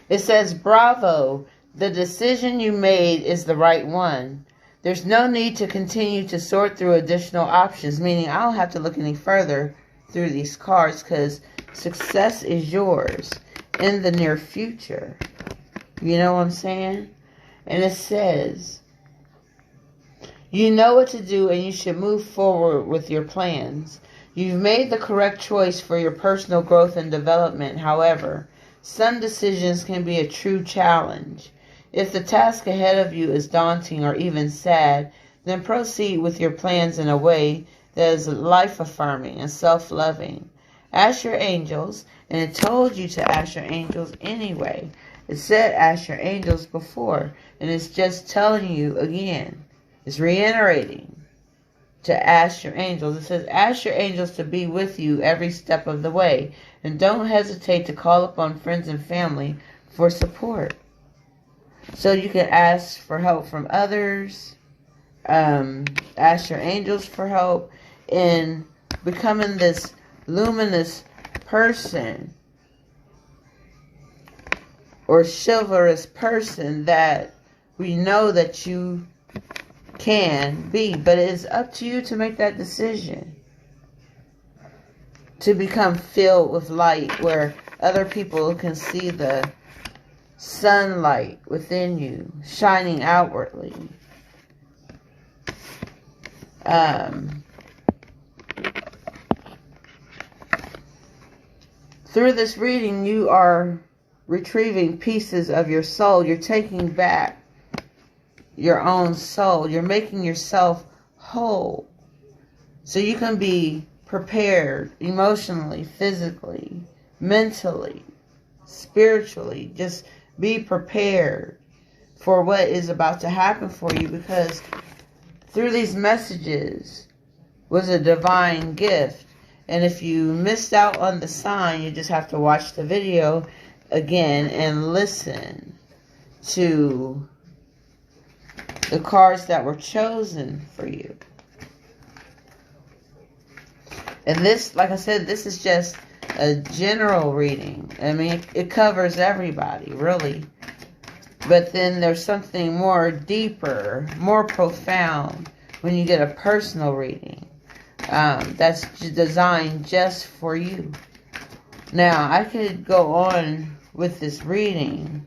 It says, bravo, the decision you made is the right one. There's no need to continue to sort through additional options, meaning I don't have to look any further through these cards because success is yours in the near future. You know what I'm saying? And it says, you know what to do and you should move forward with your plans. You've made the correct choice for your personal growth and development. However, some decisions can be a true challenge. If the task ahead of you is daunting or even sad, then proceed with your plans in a way that is life-affirming and self-loving. Ask your angels, and it told you to ask your angels anyway. It said ask your angels before, and it's just telling you again. It's reiterating to ask your angels. It says ask your angels to be with you every step of the way, and don't hesitate to call upon friends and family for support. So you can ask for help from others, ask your angels for help in becoming this luminous person or chivalrous person that we know that you can be. But it is up to you to make that decision to become filled with light where other people can see the sunlight within you shining outwardly. Through this reading, you are retrieving pieces of your soul. You're taking back your own soul. You're making yourself whole so you can be prepared emotionally, physically, mentally, spiritually. Just be prepared for what is about to happen for you, because through these messages was a divine gift. And if you missed out on the sign, you just have to watch the video again and listen to the cards that were chosen for you. And this, like I said, this is just a general reading. I mean, it covers everybody, really. But then there's something more deeper, more profound when you get a personal reading that's designed just for you. Now, I could go on with this reading,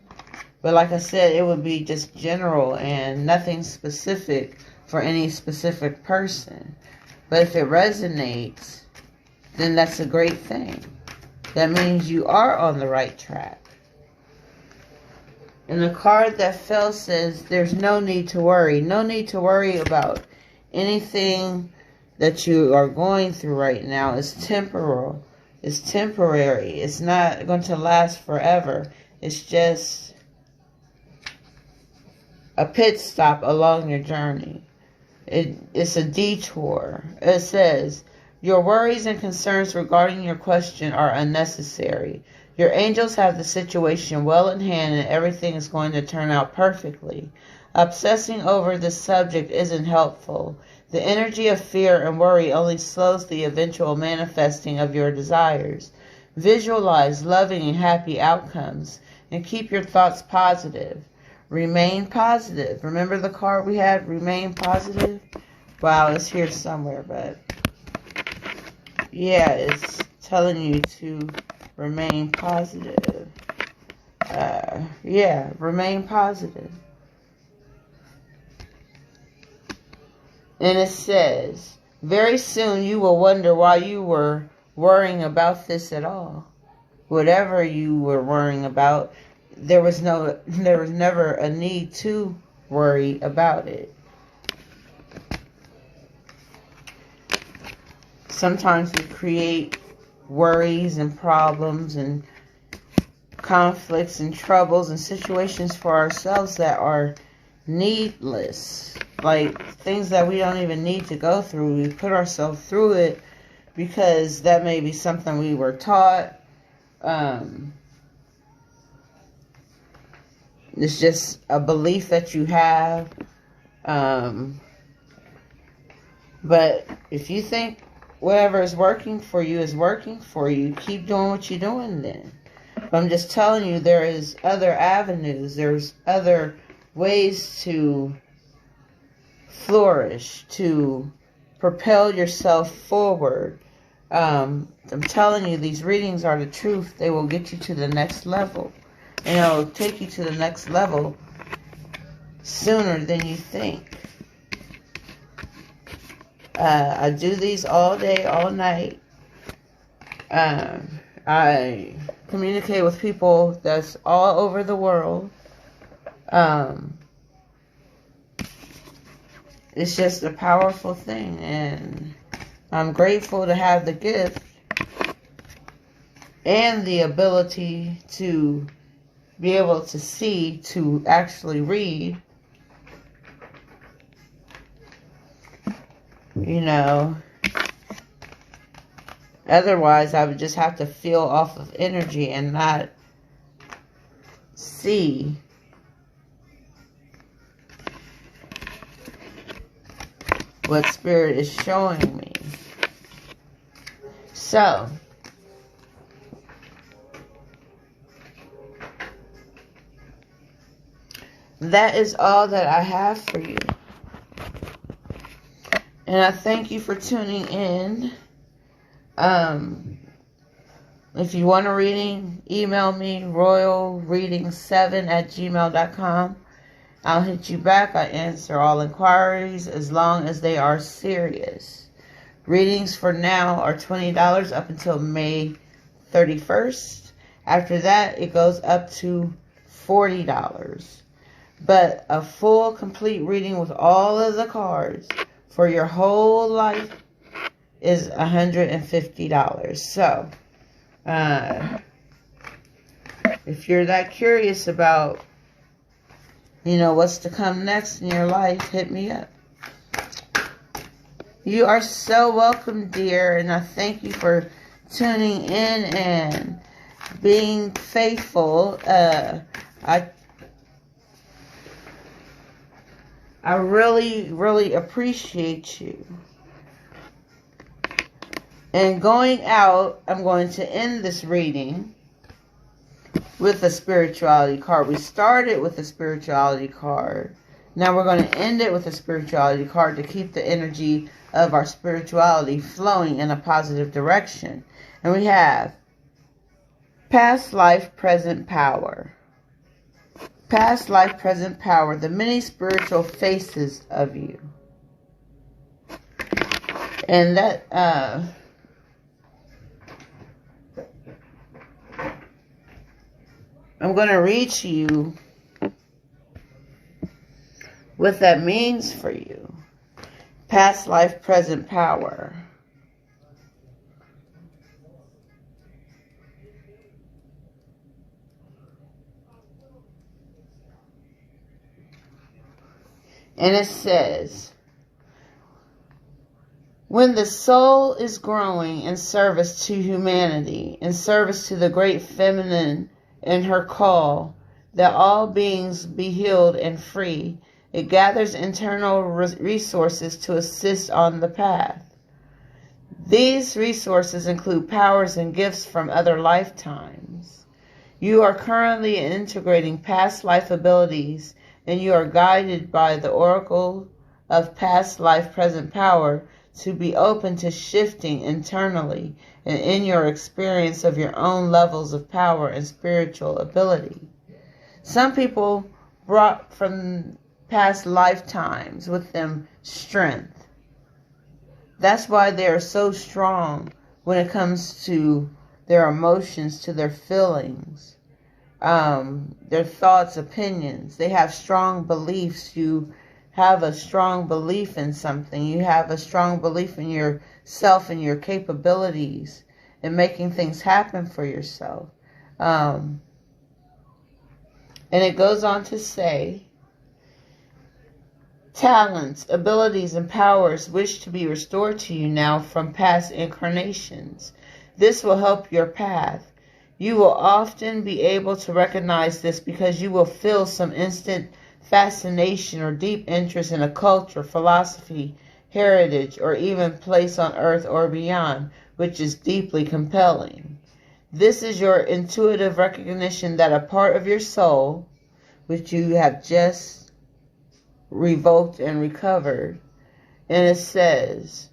but like I said, it would be just general and nothing specific for any specific person. But if it resonates, then that's a great thing. That means you are on the right track. And the card that fell says there's no need to worry. No need to worry about anything that you are going through right now. It's temporal. It's temporary. It's not going to last forever. It's just a pit stop along your journey. It's a detour. It says, your worries and concerns regarding your question are unnecessary. Your angels have the situation well in hand and everything is going to turn out perfectly. Obsessing over this subject isn't helpful. The energy of fear and worry only slows the eventual manifesting of your desires. Visualize loving and happy outcomes and keep your thoughts positive. Remain positive. Remember the card we had, remain positive? Wow, it's here somewhere, but yeah, it's telling you to remain positive. Yeah, remain positive. And it says, very soon you will wonder why you were worrying about this at all. Whatever you were worrying about, there was never a need to worry about it. Sometimes we create worries and problems and conflicts and troubles and situations for ourselves that are needless. Like things that we don't even need to go through. We put ourselves through it because that may be something we were taught. It's just a belief that you have. But if you think whatever is working for you is working for you, keep doing what you're doing then. But I'm just telling you, there is other avenues. There's other ways to flourish, to propel yourself forward. I'm telling you, these readings are the truth. They will get you to the next level. And it'll take you to the next level sooner than you think. I do these all day, all night. I communicate with people that's all over the world. It's just a powerful thing, and I'm grateful to have the gift and the ability to be able to see, to actually read. You know, otherwise I would just have to feel off of energy and not see what Spirit is showing me. So, that is all that I have for you. And I thank you for tuning in. If you want a reading, email me, royalreading7@gmail.com. I'll hit you back. I answer all inquiries as long as they are serious. Readings for now are $20 up until May 31st. After that, it goes up to $40. But a full, complete reading with all of the cards for your whole life is $150. So, if you're that curious about, you know, what's to come next in your life, hit me up. You are so welcome, dear, and I thank you for tuning in and being faithful. I really, really appreciate you. And going out, I'm going to end this reading with a spirituality card. We started with a spirituality card. Now we're going to end it with a spirituality card to keep the energy of our spirituality flowing in a positive direction. And we have past life, present power. Past life, present power, the many spiritual faces of you. And that, I'm going to read to you what that means for you. Past life, present power. And it says, when the soul is growing in service to humanity, in service to the great feminine in her call, that all beings be healed and free, it gathers internal resources to assist on the path. These resources include powers and gifts from other lifetimes. You are currently integrating past life abilities, and you are guided by the oracle of past life present power to be open to shifting internally and in your experience of your own levels of power and spiritual ability. Some people brought from past lifetimes with them strength. That's why they are so strong when it comes to their emotions, to their feelings, their thoughts, opinions. They have strong beliefs. You have a strong belief in something. You have a strong belief in yourself and your capabilities and making things happen for yourself. And it goes on to say, talents, abilities, and powers wish to be restored to you now from past incarnations. This will help your path. You will often be able to recognize this because you will feel some instant fascination or deep interest in a culture, philosophy, heritage, or even place on earth or beyond, which is deeply compelling. This is your intuitive recognition that a part of your soul, which you have just revoked and recovered, and it says,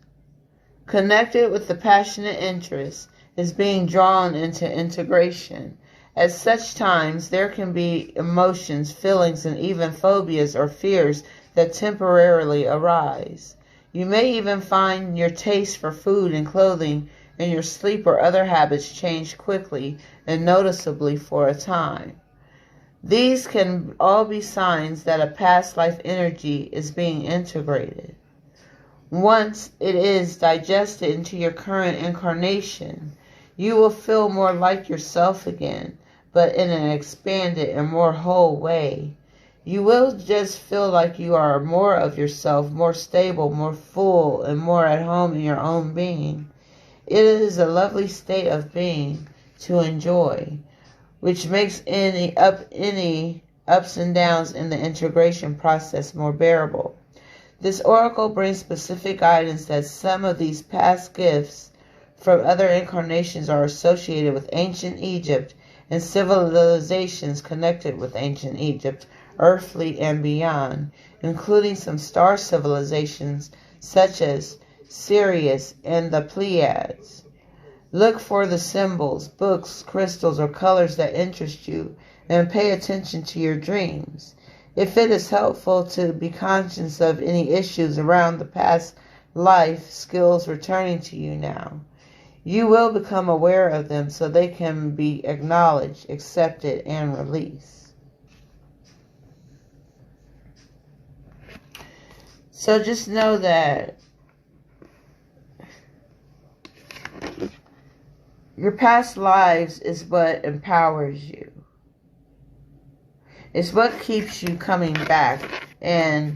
connected with the passionate interest, is being drawn into integration. At such times, there can be emotions, feelings, and even phobias or fears that temporarily arise. You may even find your taste for food and clothing and your sleep or other habits change quickly and noticeably for a time. These can all be signs that a past life energy is being integrated. Once it is digested into your current incarnation, you will feel more like yourself again, but in an expanded and more whole way. You will just feel like you are more of yourself, more stable, more full, and more at home in your own being. It is a lovely state of being to enjoy, which makes any ups and downs in the integration process more bearable. This oracle brings specific guidance that some of these past gifts from other incarnations are associated with ancient Egypt and civilizations connected with ancient Egypt, earthly and beyond, including some star civilizations such as Sirius and the Pleiades. Look for the symbols, books, crystals, or colors that interest you, and pay attention to your dreams. If it is helpful to be conscious of any issues around the past life skills returning to you now, you will become aware of them so they can be acknowledged, accepted, and released. So just know that your past lives is what empowers you. It's what keeps you coming back. And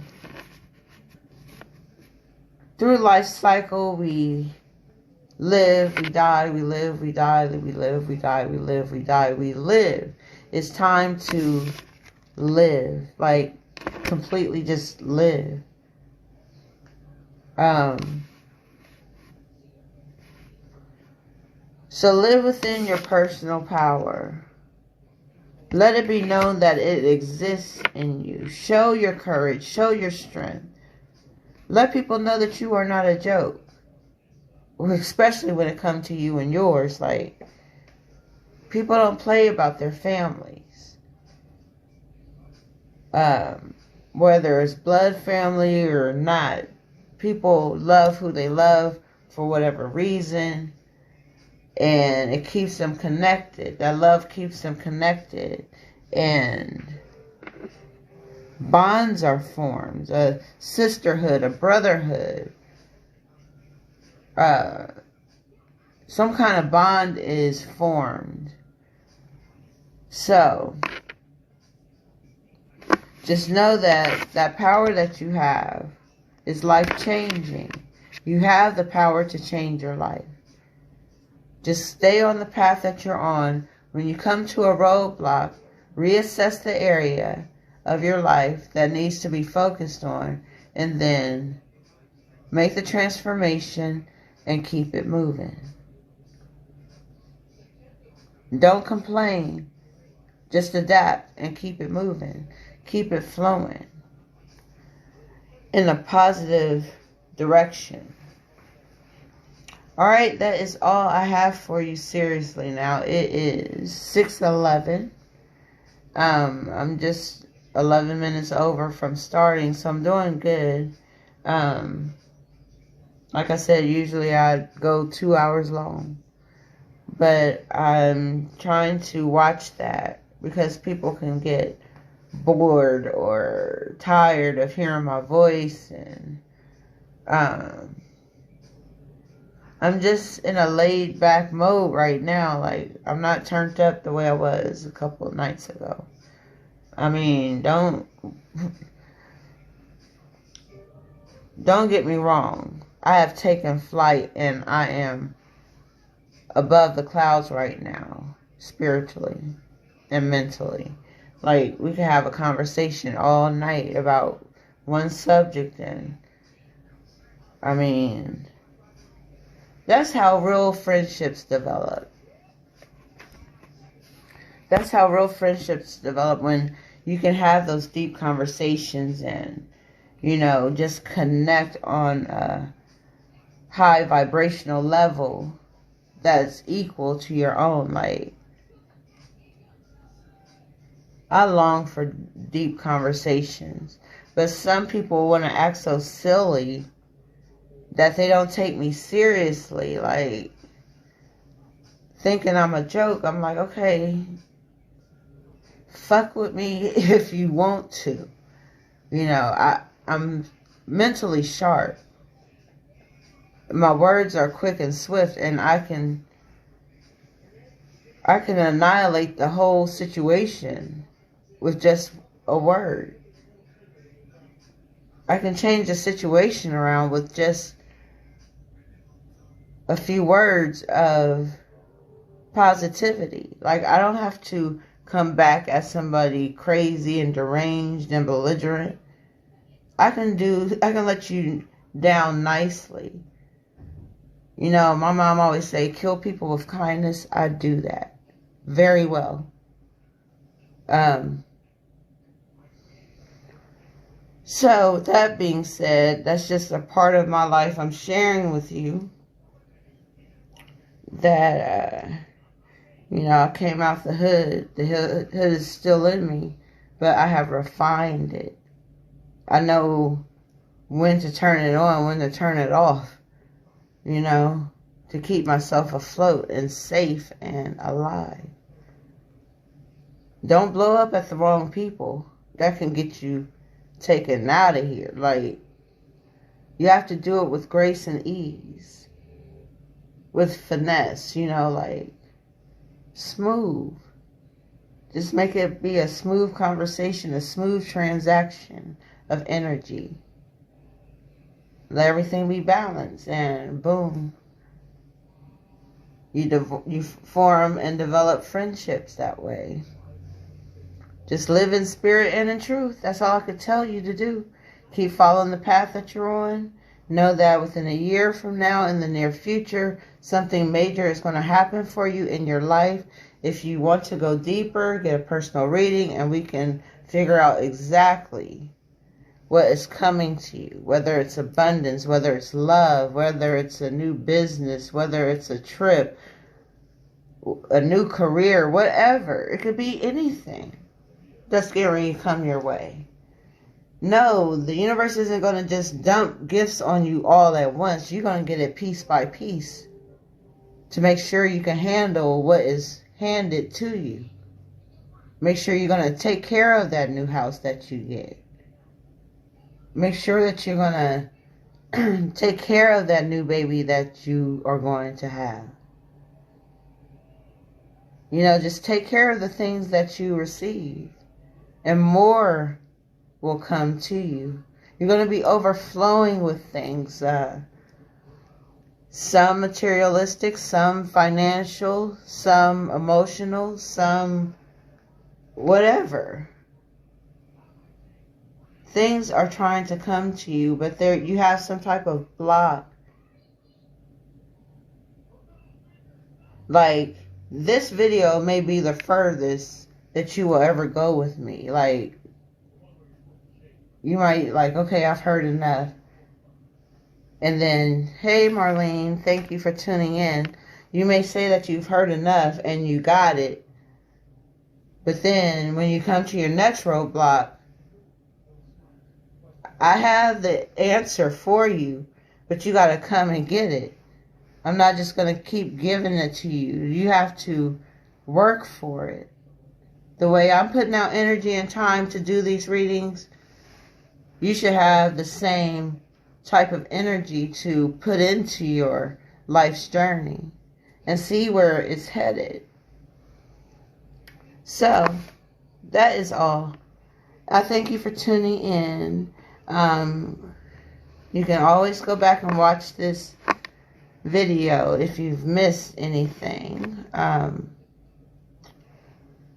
through life cycle, we live, we die, we live, we die, we live, we die, we live, we die, we live. It's time to live. Like, completely just live. So live within your personal power. Let it be known that it exists in you. Show your courage. Show your strength. Let people know that you are not a joke. Especially when it comes to you and yours. Like, people don't play about their families. Whether it's blood family or not. People love who they love for whatever reason. And it keeps them connected. That love keeps them connected. And Bonds are formed, a sisterhood, a brotherhood. Some kind of bond is formed. So, just know that that power that you have is life-changing. You have the power to change your life. Just stay on the path that you're on. When you come to a roadblock, reassess the area of your life that needs to be focused on, and then make the transformation and keep it moving. Don't complain. Just adapt and keep it moving. Keep it flowing in a positive direction. Alright, that is all I have for you seriously now. It is 6:11. I'm just 11 minutes over from starting, so I'm doing good. Like I said, usually I go 2 hours long. But I'm trying to watch that because people can get bored or tired of hearing my voice, and I'm just in a laid back mode right now. Like, I'm not turned up the way I was a couple of nights ago. I mean, don't get me wrong. I have taken flight and I am above the clouds right now, spiritually and mentally. Like, we can have a conversation all night about one subject, and I mean, that's how real friendships develop. That's how real friendships develop, when you can have those deep conversations and, you know, just connect on a high vibrational level that's equal to your own. Like, I long for deep conversations, but some people want to act so silly that they don't take me seriously, like thinking I'm a joke. I'm like, okay, fuck with me if you want to. You know, I'm mentally sharp. My words are quick and swift, and I can annihilate the whole situation with just a word. I can change a situation around with just a few words of positivity. Like, I don't have to come back at somebody crazy and deranged and belligerent. I can let you down nicely. You know, my mom always say, kill people with kindness. I do that very well. So, that being said, that's just a part of my life I'm sharing with you. That, you know, I came out the hood. The hood is still in me, but I have refined it. I know when to turn it on, when to turn it off, you know, to keep myself afloat and safe and alive. Don't blow up at the wrong people. That can get you taken out of here. Like, you have to do it with grace and ease, with finesse, you know, like smooth. Just make it be a smooth conversation, a smooth transaction of energy. Let everything be balanced, and boom, you form and develop friendships that way. Just live in spirit and in truth. That's all I could tell you to do. Keep following the path that you're on. Know that within a year from now, in the near future, something major is going to happen for you in your life. If you want to go deeper, get a personal reading, and we can figure out exactly what is coming to you. Whether it's abundance, whether it's love, whether it's a new business, whether it's a trip, a new career, whatever. It could be anything that's going to come your way. No, the universe isn't going to just dump gifts on you all at once. You're going to get it piece by piece to make sure you can handle what is handed to you. Make sure you're going to take care of that new house that you get. make sure that you're going to take care of that new baby that you are going to have. You know, just take care of the things that you receive, and more will come to you. You're going to be overflowing with things. Some materialistic, some financial, some emotional, some whatever. Things are trying to come to you, but you have some type of block. Like, this video may be the furthest that you will ever go with me. Like, you might like, okay, I've heard enough. And then, hey, Marlene, thank you for tuning in. You may say that you've heard enough and you got it. But then when you come to your next roadblock, I have the answer for you, but you got to come and get it. I'm not just going to keep giving it to you. You have to work for it. The way I'm putting out energy and time to do these readings, you should have the same type of energy to put into your life's journey and see where it's headed. So, that is all. I thank you for tuning in. You can always go back and watch this video if you've missed anything.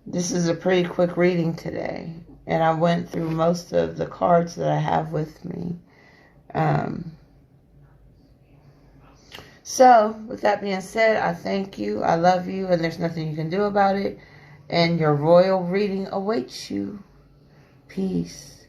This is a pretty quick reading today, and I went through most of the cards that I have with me. So, with that being said, I thank you, I love you, and there's nothing you can do about it. And your royal reading awaits you. Peace.